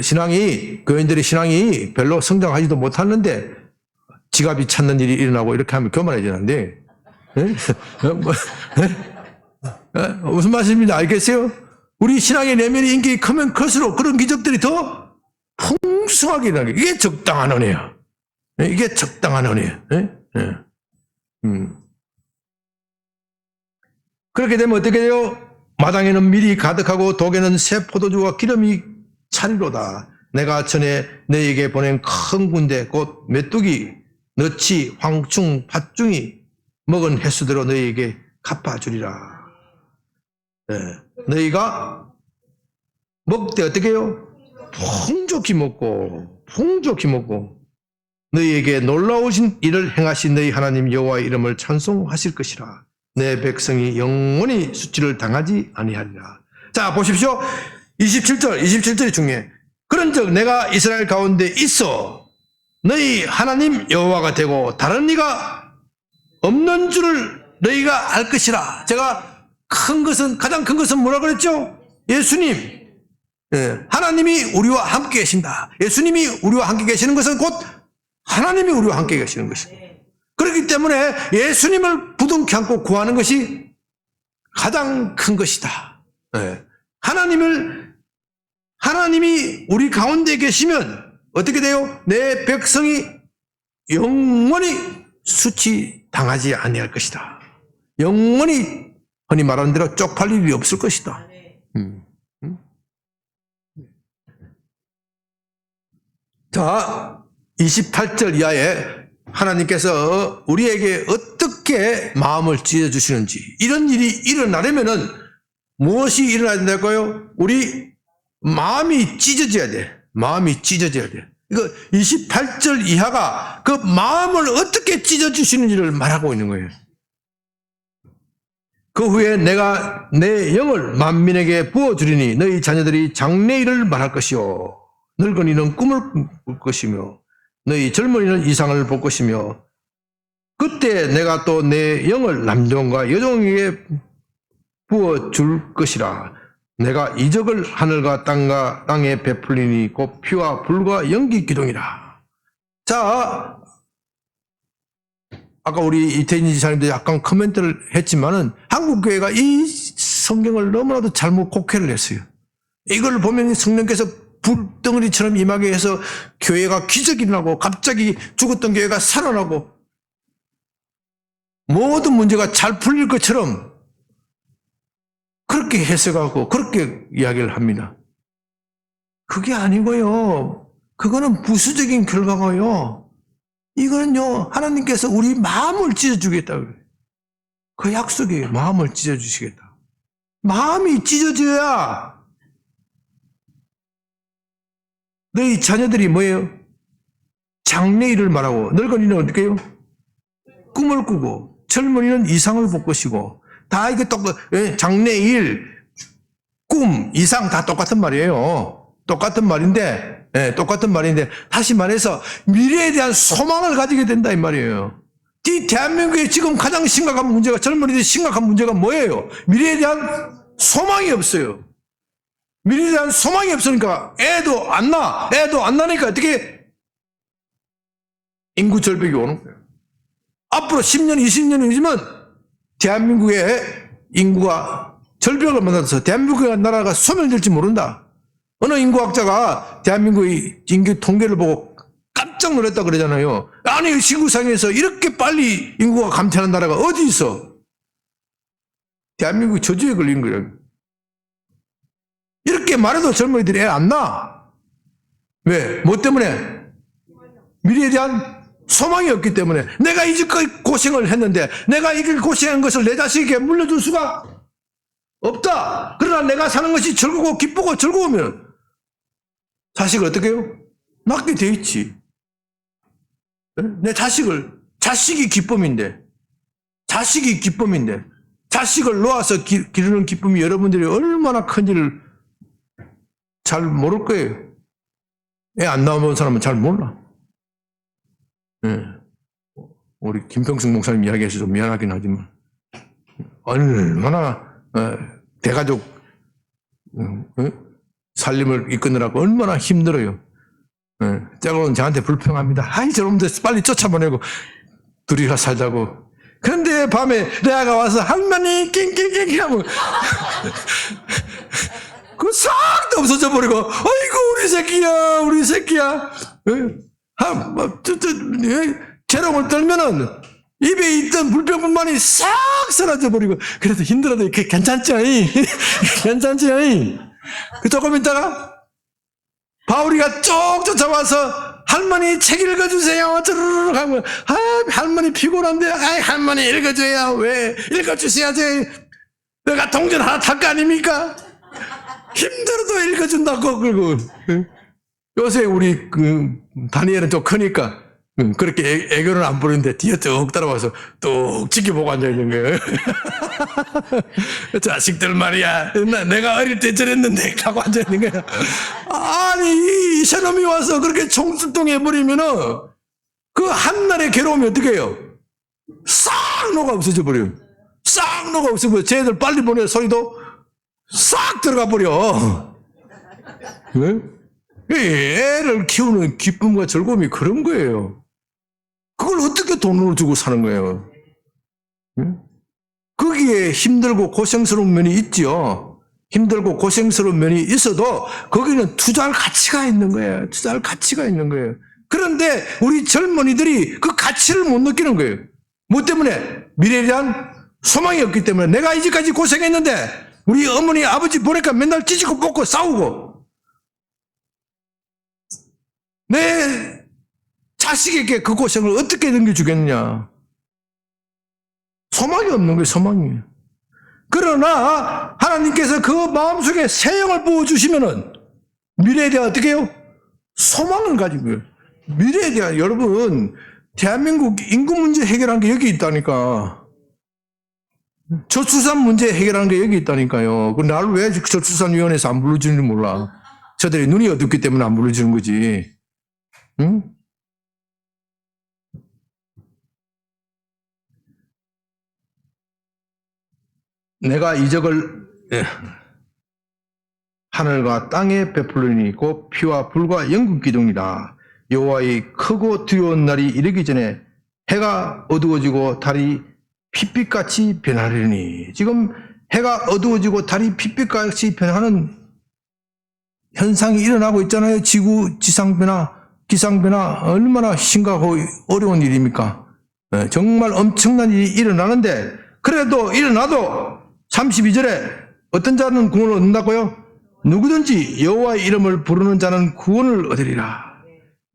신앙이, 교인들의 신앙이 별로 성장하지도 못하는데 지갑이 찾는 일이 일어나고 이렇게 하면 교만해지는데, 네? 무슨 말씀인지 알겠어요? 우리 신앙의 내면의 인격이 크면 클수록 그런 기적들이 더 풍성하게 일어나게. 이게 적당한 은혜야. 이게 적당한 은혜야. 그렇게 되면 어떻게 돼요? 마당에는 밀이 가득하고 독에는 새 포도주와 기름이 차리로다. 내가 전에 너에게 보낸 큰 군대 곧 메뚜기, 너치, 황충, 팥중이 먹은 횟수대로 너에게 갚아주리라. 너희가 먹되 어떻게 해요? 풍족히 먹고 너희에게 놀라우신 일을 행하신 너희 하나님 여호와의 이름을 찬송하실 것이라. 내 백성이 영원히 수치를 당하지 아니하리라. 자, 보십시오. 27절이 중요해. 그런즉 내가 이스라엘 가운데 있어 너희 하나님 여호와가 되고 다른 이가 없는 줄을 너희가 알 것이라. 제가 가장 큰 것은 뭐라 그랬죠? 예수님. 하나님이 우리와 함께 계신다. 예수님이 우리와 함께 계시는 것은 곧 하나님이 우리와 함께 계시는 것입니다. 그렇기 때문에 예수님을 부둥켜 안고 구하는 것이 가장 큰 것이다. 하나님이 우리 가운데 계시면 어떻게 돼요? 내 백성이 영원히 수치 당하지 아니할 것이다. 영원히 흔히 말하는 대로 쪽팔릴 일이 없을 것이다. 자, 28절 이하에 하나님께서 우리에게 어떻게 마음을 찢어주시는지, 이런 일이 일어나려면은 무엇이 일어나야 된다고요? 우리 마음이 찢어져야 돼. 마음이 찢어져야 돼. 이거 28절 이하가 그 마음을 어떻게 찢어주시는지를 말하고 있는 거예요. 그 후에 내가 내 영을 만민에게 부어주리니 너희 자녀들이 장래일을 말할 것이요 늙은이는 꿈을 꿀 것이며 너희 젊은이는 이상을 볼 것이며 그때 내가 또 내 영을 남종과 여종에게 부어줄 것이라. 내가 이적을 하늘과 땅에 베풀리니 곧 피와 불과 연기 기둥이라. 자, 아까 우리 이태인 지사님도 약간 코멘트를 했지만은 한국교회가 이 성경을 너무나도 잘못 곡해를 했어요. 이걸 보면 성령께서 불덩어리처럼 임하게 해서 교회가 기적이 일어나고 갑자기 죽었던 교회가 살아나고 모든 문제가 잘 풀릴 것처럼 그렇게 해석하고 그렇게 이야기를 합니다. 그게 아니고요. 그거는 부수적인 결과고요. 이거는요, 하나님께서 우리 마음을 찢어주겠다고 그래요. 그 약속이에요. 마음을 찢어주시겠다. 마음이 찢어져야 너희 자녀들이 뭐예요? 장래일을 말하고 늙은이는 어떻게 해요? 꿈을 꾸고 젊은이는 이상을 볼 것이고 다 이게 장래일, 꿈, 이상 다 똑같은 말이에요. 똑같은 말인데 다시 말해서 미래에 대한 소망을 가지게 된다 이 말이에요. 이 대한민국의 지금 가장 심각한 문제가 젊은이들의 심각한 문제가 뭐예요? 미래에 대한 소망이 없어요. 미래에 대한 소망이 없으니까 애도 안 나니까 어떻게 인구 절벽이 오는 거예요. 앞으로 10년, 20년이면 대한민국의 인구가 절벽을 만나서 대한민국의 나라가 소멸될지 모른다. 어느 인구학자가 대한민국의 인구 통계를 보고 깜짝 놀랐다 그러잖아요. 아니, 지구상에서 이렇게 빨리 인구가 감퇴하는 나라가 어디 있어? 대한민국이 저주에 걸린 거예요. 이렇게 말해도 젊은이들이 애 안 낳아. 왜? 뭐 때문에? 미래에 대한 소망이 없기 때문에 내가 이제까지 고생을 했는데 내가 이 고생한 것을 내 자식에게 물려줄 수가 없다. 그러나 내가 사는 것이 즐겁고 기쁘고 즐거우면 자식을 어떻게 해요? 낳게 돼 있지. 내 자식이 기쁨인데 자식을 놓아서 기르는 기쁨이 여러분들이 얼마나 큰지를 잘 모를 거예요. 애 안 낳아본 사람은 잘 몰라. 우리 김평승 목사님 이야기해서 좀 미안하긴 하지만 얼마나 대가족 살림을 이끄느라고 얼마나 힘들어요. 때로는 저한테 불평합니다. 아이 저놈들 빨리 쫓아보내고 둘이가 살자고. 그런데 밤에 레아가 와서 할머니 낑낑낑 하면 그 싹도 없어져 버리고 아이고 우리 새끼야 재롱을 떨면은 입에 있던 불평분만이 싹 사라져 버리고. 그래도 힘들어도 괜찮지? 괜찮지? 조금 있다가 바울이가 쭉 쫓아와서 할머니 책 읽어주세요. 쭈르륵 하면 할머니 피곤한데 할머니 읽어줘야 왜 읽어주셔야지. 내가 동전 하나 탈 거 아닙니까? 힘들어도 읽어준다고. 그리고 요새 우리 다니엘은 좀 크니까 그렇게 애교는 안 부르는데 뒤에 쭉 따라와서 뚝 지켜보고 앉아있는 거예요. 자식들 말이야 내가 어릴 때 저랬는데 하고 앉아있는 거야. 아니 이놈이 와서 그렇게 총출동해버리면은 그 한날의 괴로움이 어떻게 해요? 싹 녹아 없어져 버려요. 싹 녹아 없어져. 쟤들 빨리 보내 소리도 싹 들어가 버려. 왜? 애를 키우는 기쁨과 즐거움이 그런 거예요. 그걸 어떻게 돈으로 주고 사는 거예요? 거기에 힘들고 고생스러운 면이 있지요. 힘들고 고생스러운 면이 있어도 거기는 투자할 가치가 있는 거예요. 투자할 가치가 있는 거예요. 그런데 우리 젊은이들이 그 가치를 못 느끼는 거예요. 뭐 때문에? 미래에 대한 소망이 없기 때문에. 내가 이제까지 고생했는데 우리 어머니 아버지 보니까 맨날 찌지고 볶고 싸우고 내 자식에게 그 고생을 어떻게 넘겨주겠느냐. 소망이 없는 거예요. 소망이. 그러나 하나님께서 그 마음속에 새 영을 부어주시면은 미래에 대해 어떻게 해요? 소망을 가진 거예요. 미래에 대한. 여러분 대한민국 인구 문제 해결한 게 여기 있다니까. 저출산 문제 해결하는 게 여기 있다니까요. 근데 나를 왜 저출산위원회에서 안 불러주는지 몰라. 저들이 눈이 어둡기 때문에 안 불러주는 거지. 응? 내가 이적을 하늘과 땅에 베풀리니 곧 피와 불과 영국 기둥이다. 여호와의 크고 두려운 날이 이르기 전에 해가 어두워지고 달이 핏빛같이 변하리니. 지금 해가 어두워지고 달이 핏빛같이 변하는 현상이 일어나고 있잖아요. 지상변화, 기상변화 얼마나 심각하고 어려운 일입니까? 정말 엄청난 일이 일어나는데 그래도 일어나도 32절에 어떤 자는 구원을 얻는다고요? 누구든지 여호와의 이름을 부르는 자는 구원을 얻으리라.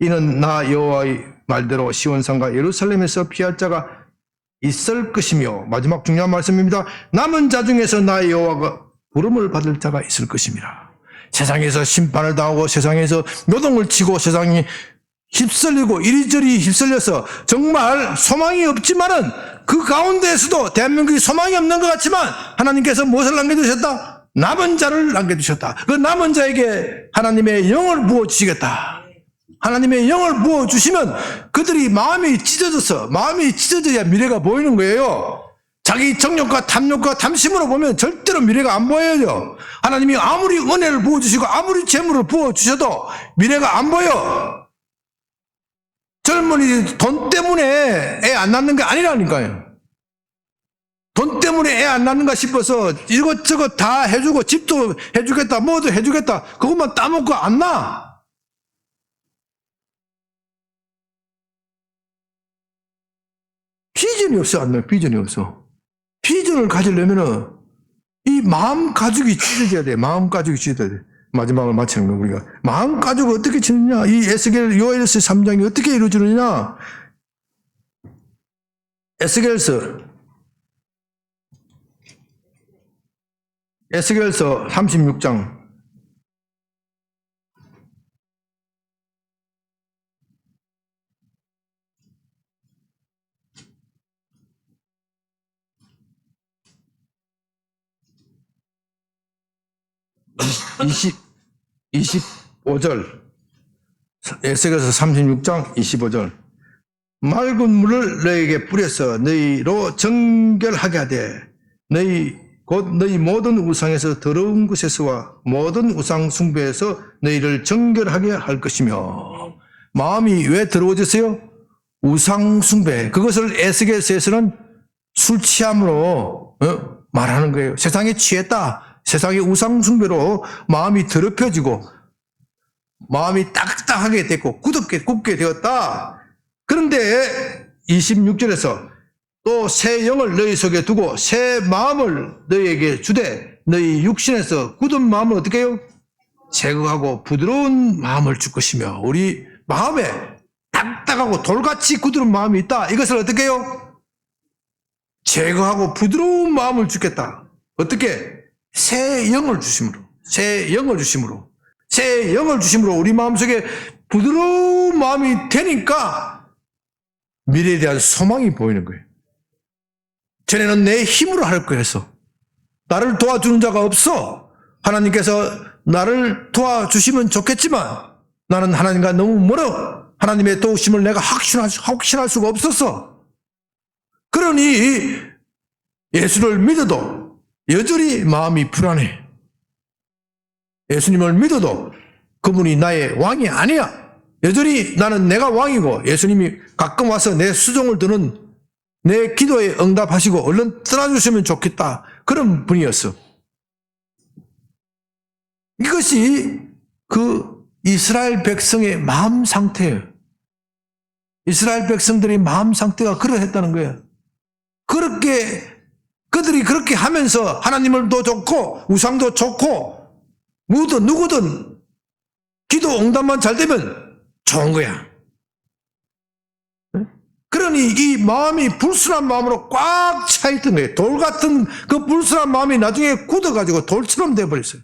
이는 나 여호와의 말대로 시온산과 예루살렘에서 피할 자가 있을 것이며. 마지막 중요한 말씀입니다. 남은 자 중에서 나 여호와가 부름을 받을 자가 있을 것입니다. 세상에서 심판을 당하고 세상에서 노동을 치고 세상이 휩쓸리고 이리저리 휩쓸려서 정말 소망이 없지만은 그 가운데에서도 대한민국이 소망이 없는 것 같지만 하나님께서 무엇을 남겨두셨다? 남은 자를 남겨두셨다. 그 남은 자에게 하나님의 영을 부어주시겠다. 하나님의 영을 부어주시면 그들이 마음이 찢어져야 미래가 보이는 거예요. 자기 정욕과 탐욕과 탐심으로 보면 절대로 미래가 안 보여요. 하나님이 아무리 은혜를 부어주시고 아무리 재물을 부어주셔도 미래가 안 보여. 젊은이들이 돈 때문에 애 안 낳는 게 아니라니까요. 돈 때문에 애 안 낳는가 싶어서 이것저것 다 해주고 집도 해주겠다 뭐도 해주겠다 그것만 따먹고 안 낳아. 비전이 없어. 안 나요. 비전이 없어. 비전을 가지려면은 이 마음 가죽이 찢어져야 돼. 마음 가죽이 찢어져야 돼. 마지막을 마치는 거 우리가. 마음 가죽을 어떻게 찢느냐. 이 에스겔 요엘서 3장이 어떻게 이루어지느냐. 에스겔서 36장. 이십 25절. 에스겔서 36장 25절. 맑은 물을 너희에게 뿌려서 너희로 정결하게 하되 곧 너희 모든 우상에서 더러운 것에서와 모든 우상 숭배에서 너희를 정결하게 할 것이며. 마음이 왜 더러워졌어요? 우상 숭배. 그것을 에스겔서에서는 술 취함으로 말하는 거예요. 세상에 취했다. 세상의 우상 숭배로 마음이 더럽혀지고 마음이 딱딱하게 됐고 굳게 되었다. 그런데 26절에서 또 새 영을 너희 속에 두고 새 마음을 너희에게 주되 너희 육신에서 굳은 마음을 어떻게 해요? 제거하고 부드러운 마음을 줄 것이며. 우리 마음에 딱딱하고 돌같이 굳은 마음이 있다. 이것을 어떻게 해요? 제거하고 부드러운 마음을 주겠다. 어떻게? 새 영을 주심으로. 새 영을 주심으로. 새 영을 주심으로 우리 마음속에 부드러운 마음이 되니까 미래에 대한 소망이 보이는 거예요. 전에는 내 힘으로 할 거였어. 나를 도와주는 자가 없어. 하나님께서 나를 도와주시면 좋겠지만 나는 하나님과 너무 멀어. 하나님의 도우심을 내가 확신할 수가 없었어. 그러니 예수를 믿어도 여전히 마음이 불안해. 예수님을 믿어도 그분이 나의 왕이 아니야. 여전히 나는 내가 왕이고 예수님이 가끔 와서 내 수종을 드는 내 기도에 응답하시고 얼른 떠나주시면 좋겠다. 그런 분이었어. 이것이 그 이스라엘 백성의 마음 상태예요. 이스라엘 백성들의 마음 상태가 그러했다는 거예요. 그들이 그렇게 하면서 하나님을도 좋고 우상도 좋고 누구든 기도 응답만 잘 되면 좋은 거야. 그러니 이 마음이 불순한 마음으로 꽉 차있던 거예요. 돌 같은 그 불순한 마음이 나중에 굳어가지고 돌처럼 돼버렸어요.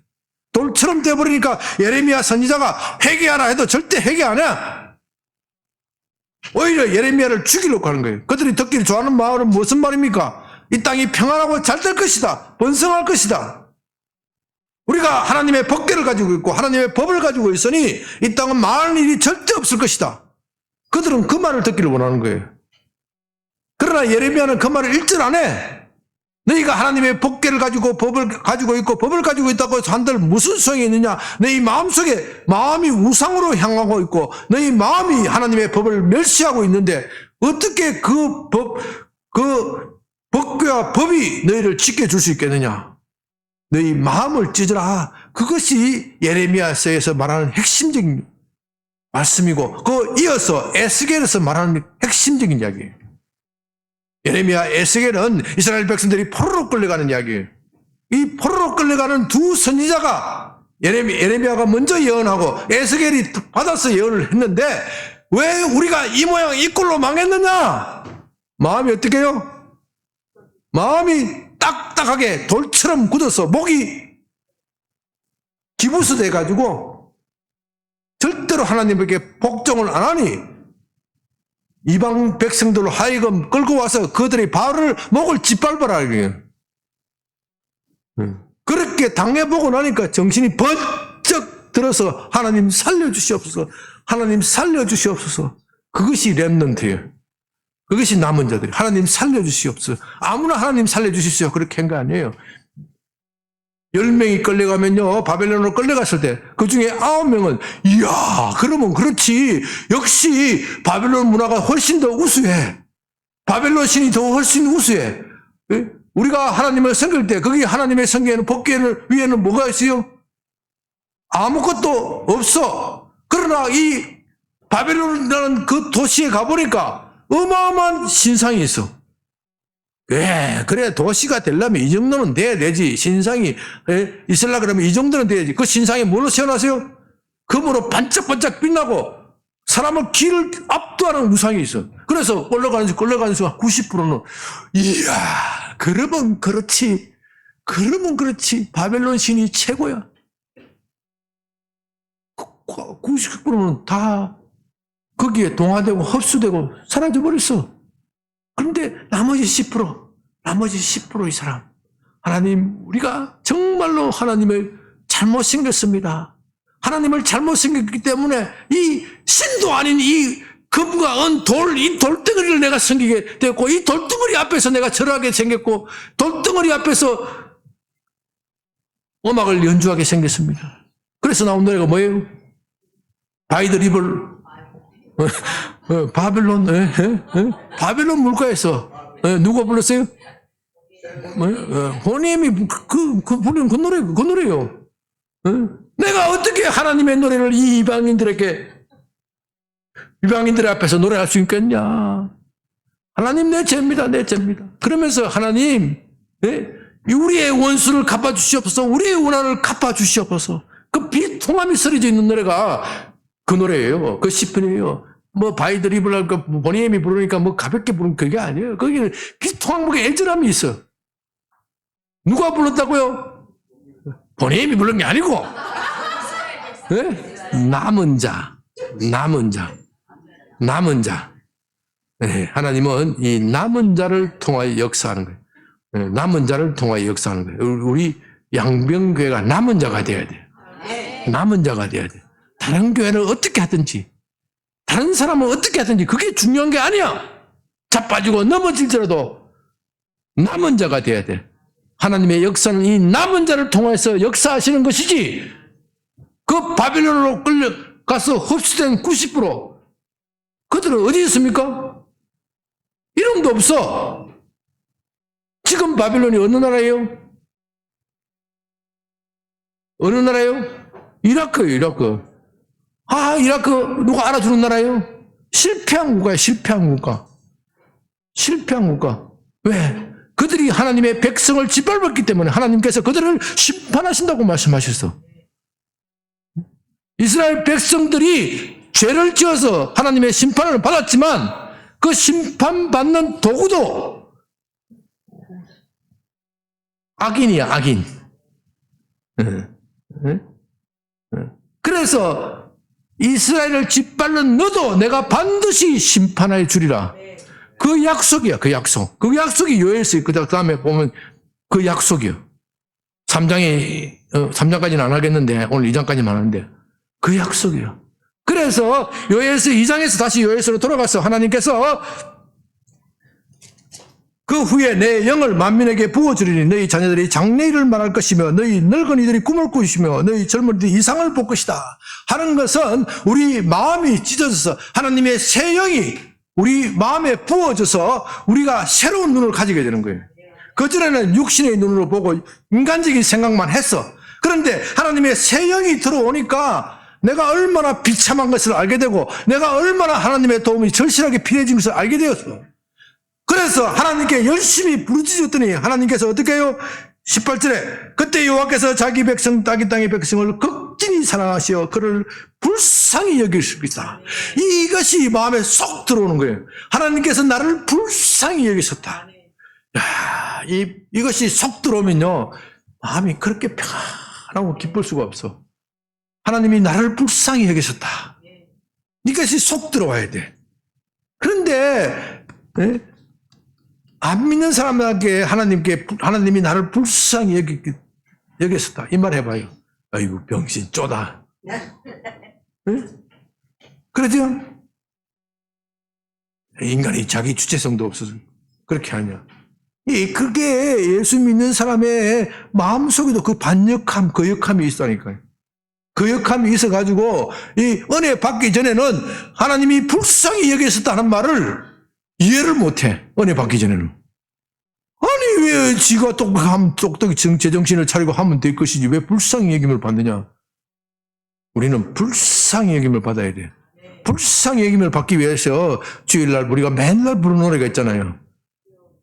돌처럼 돼버리니까 예레미야 선지자가 회개하라 해도 절대 회개 안 해. 오히려 예레미야를 죽이려고 하는 거예요. 그들이 듣기를 좋아하는 말은 무슨 말입니까? 이 땅이 평안하고 잘 될 것이다. 번성할 것이다. 우리가 하나님의 법궤를 가지고 있고 하나님의 법을 가지고 있으니 이 땅은 망할 일이 절대 없을 것이다. 그들은 그 말을 듣기를 원하는 거예요. 그러나 예레미야는 그 말을 일절 안 해. 너희가 하나님의 법궤를 가지고 법을 가지고 있고 법을 가지고 있다고 해서 한들 무슨 소용이 있느냐. 너희 마음속에 마음이 우상으로 향하고 있고 너희 마음이 하나님의 법을 멸시하고 있는데 어떻게 그 법궤와 법이 너희를 지켜줄 수 있겠느냐. 너희 마음을 찢으라. 그것이 예레미야서에서 말하는 핵심적인 말씀이고 그 이어서 에스겔에서 말하는 핵심적인 이야기예요. 예레미야, 에스겔은 이스라엘 백성들이 포로로 끌려가는 이야기예요. 이 포로로 끌려가는 두 선지자가 예레미야가 먼저 예언하고 에스겔이 받아서 예언을 했는데 왜 우리가 이 모양 이 꼴로 망했느냐? 마음이 어떻게 해요? 마음이 딱딱하게 돌처럼 굳어서 목이 기부스돼가지고 절대로 하나님에게 복종을 안 하니 이방 백성들로 하여금 끌고 와서 그들의 목을 짓밟아라. 그렇게 당해보고 나니까 정신이 번쩍 들어서 하나님 살려주시옵소서. 하나님 살려주시옵소서. 그것이 렘넌트예요. 그것이 남은 자들이. 하나님 살려주시옵소서. 아무나 하나님 살려주십시오. 그렇게 한 거 아니에요. 10명이 끌려가면요, 바벨론으로 끌려갔을 때, 그 중에 9명은, 이야, 그러면 그렇지. 역시, 바벨론 문화가 훨씬 더 우수해. 바벨론 신이 더 훨씬 우수해. 우리가 하나님을 섬길 때, 거기 하나님의 성경에는, 법궤 위에는 뭐가 있어요? 아무것도 없어. 그러나 이 바벨론이라는 그 도시에 가보니까, 어마어마한 신상이 있어. 그래, 도시가 되려면 이 정도는 돼야 되지. 신상이 있으려고 그러면 이 정도는 돼야지. 그 신상이 뭘로 세워놨어요? 금으로 반짝반짝 빛나고 사람을 길을 압도하는 우상이 있어. 그래서 올라가는 순간 90%는 이야, 그러면 그렇지. 바벨론 신이 최고야. 90%는 다 거기에 동화되고 흡수되고 사라져버렸어. 그런데 나머지 10%의 사람, 하나님, 우리가 정말로 하나님을 잘못 생겼습니다. 하나님을 잘못 생겼기 때문에 이 신도 아닌 이 금과 은, 이 돌덩어리를 내가 섬기게 되었고, 이 돌덩어리 앞에서 내가 절하게 생겼고, 돌덩어리 앞에서 음악을 연주하게 생겼습니다. 그래서 나온 노래가 뭐예요? 바이 더 리버, 바벨론, 바벨론 물가에서, 누가 불렀어요? 호님이 부르는 그 노래예요. 내가 어떻게 하나님의 노래를 이 이방인들의 앞에서 노래할 수 있겠냐? 하나님 내 죄입니다. 그러면서 하나님, 우리의 원수를 갚아주시옵소서, 우리의 원한을 갚아주시옵소서. 그 비통함이 쓰러져 있는 노래가 그 노래예요. 그 시편이에요. 뭐 바이드리블 보니엠이 부르니까 뭐 가볍게 부르는 그게 아니에요. 거기는 비통함과 애절함이 있어. 누가 불렀다고요? 보니엠이 부른 게 아니고, 남은 자. 하나님은 이 남은 자를 통하여 역사하는 거예요. 남은 자를 통하여 역사하는 거예요. 우리 양병교회가 남은 자가 돼야 돼요. 남은 자가 돼야 돼요. 다른 교회는 어떻게 하든지, 다른 사람은 어떻게 하든지 그게 중요한 게 아니야. 자빠지고 넘어질지라도 남은 자가 돼야 돼. 하나님의 역사는 이 남은 자를 통해서 역사하시는 것이지, 그 바빌론으로 끌려가서 흡수된 90%, 그들은 어디 있습니까? 이름도 없어. 지금 바빌론이 어느 나라예요? 어느 나라예요? 이라크예요, 이라크. 이라크 누가 알아주는 나라예요? 실패한 국가예요, 실패한 국가. 왜? 그들이 하나님의 백성을 짓밟았기 때문에 하나님께서 그들을 심판하신다고 말씀하셨어. 이스라엘 백성들이 죄를 지어서 하나님의 심판을 받았지만 그 심판받는 도구도 악인이야, 악인. 그래서 이스라엘을 짓밟는 너도 내가 반드시 심판하여 주리라. 그 약속이야, 그 약속. 그 약속이 요엘서 그 다음에 보면 그 약속이요. 3장까지는 안 하겠는데 오늘 2장까지만 하는데 그 약속이요. 그래서 요엘서 2장에서 다시 요엘서로 돌아가서 하나님께서 그 후에 내 영을 만민에게 부어주리니 너희 자녀들이 장래일을 말할 것이며 너희 늙은이들이 꿈을 꾸시며 너희 젊은이들이 이상을 볼 것이다 하는 것은 우리 마음이 찢어져서 하나님의 새 영이 우리 마음에 부어져서 우리가 새로운 눈을 가지게 되는 거예요. 그전에는 육신의 눈으로 보고 인간적인 생각만 했어. 그런데 하나님의 새 영이 들어오니까 내가 얼마나 비참한 것을 알게 되고 내가 얼마나 하나님의 도움이 절실하게 필요해진 것을 알게 되었어. 그래서 하나님께 열심히 부르짖었더니 하나님께서 어떻게 해요? 18절에 그때 여호와께서 자기 백성 땅의 백성을 극진히 사랑하시어 그를 불쌍히 여기셨다. 이것이 마음에 쏙 들어오는 거예요. 하나님께서 나를 불쌍히 여기셨다. 야, 이것이 쏙 들어오면요 마음이 그렇게 평안하고 기쁠 수가 없어. 하나님이 나를 불쌍히 여기셨다. 이것이 쏙 들어와야 돼. 그런데 안 믿는 사람에게 하나님이 나를 불쌍히 여기셨다. 이 말 해봐요. 아이고 병신 쪼다. 그러죠? 인간이 자기 주체성도 없어서 그렇게 하냐. 그게 예수 믿는 사람의 마음속에도 그 반역함, 거역함이 있다니까요. 거역함이 있어가지고 이 은혜 받기 전에는 하나님이 불쌍히 여기셨다는 말을 이해를 못해. 은혜 받기 전에는. 아니 왜 지가 똑똑히 제정신을 차리고 하면 될 것이지 왜 불쌍히 여김을 받느냐. 우리는 불쌍히 여김을 받아야 돼. 불쌍히 여김을 받기 위해서 주일날 우리가 맨날 부르는 노래가 있잖아요.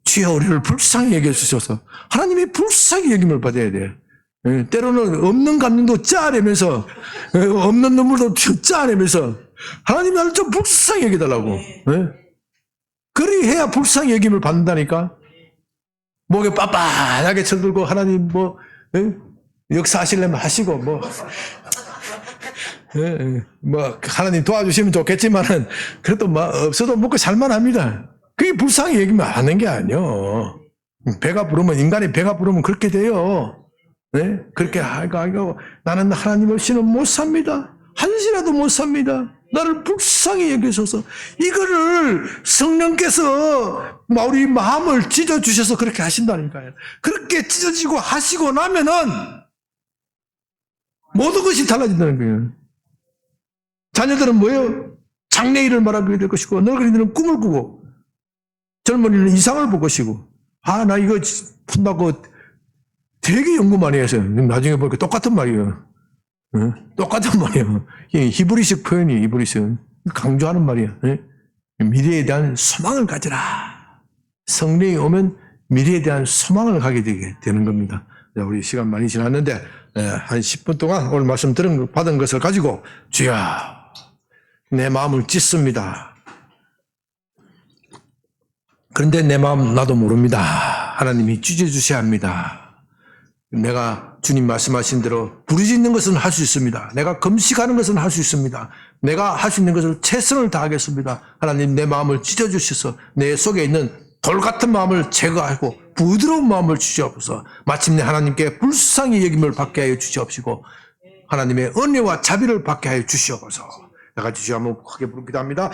주여 우리를 불쌍히 여겨주셔서 하나님이 불쌍히 여김을 받아야 돼. 때로는 없는 감정도 짜내면서 없는 눈물도 짜내면서 하나님 나를 좀 불쌍히 여기달라고. 예? 그리해야 불쌍히 여김을 받는다니까. 목에 빳빳하게 쳐들고 하나님 뭐 역사하시려면 하시고 뭐 뭐 하나님 도와주시면 좋겠지만은 그래도 뭐 없어도 먹고 살만합니다. 그게 불쌍히 여기면 하는 게 아니요. 배가 부르면 인간이 배가 부르면 그렇게 돼요. 네? 그렇게 하고 나는 하나님 없이는 못 삽니다. 한시라도 못 삽니다. 나를 불쌍히 여기셔서 이거를 성령께서 우리 마음을 찢어주셔서 그렇게 하신다니까요. 그렇게 찢어지고 하시고 나면은 모든 것이 달라진다는 거예요. 자녀들은 뭐예요? 장래일을 말하게 될 것이고 늙은이들은 꿈을 꾸고 젊은이는 이상을 볼 것이고 나 이거 푼다고 되게 연구 많이 해서 나중에 보니까 똑같은 말이에요. 똑같은 말이에요. 히브리식 표현이 히브리식 강조하는 말이에요. 미래에 대한 소망을 가져라. 성령이 오면 미래에 대한 소망을 가게 되는 겁니다. 우리 시간 많이 지났는데 한 10분 동안 오늘 말씀 받은 것을 가지고 주여 내 마음을 찢습니다. 그런데 내 마음 나도 모릅니다. 하나님이 찢어주셔야 합니다. 내가 주님 말씀하신 대로 부르짖는 것은 할 수 있습니다. 내가 금식하는 것은 할 수 있습니다. 내가 할 수 있는 것을 최선을 다하겠습니다. 하나님 내 마음을 찢어주셔서 내 속에 있는 돌 같은 마음을 제거하고 부드러운 마음을 주시옵소서. 마침내 하나님께 불쌍히 여김을 받게 하여 주시옵시고 하나님의 은혜와 자비를 받게 하여 주시옵소서. 내가 주시 한번 크게 부르기도 합니다.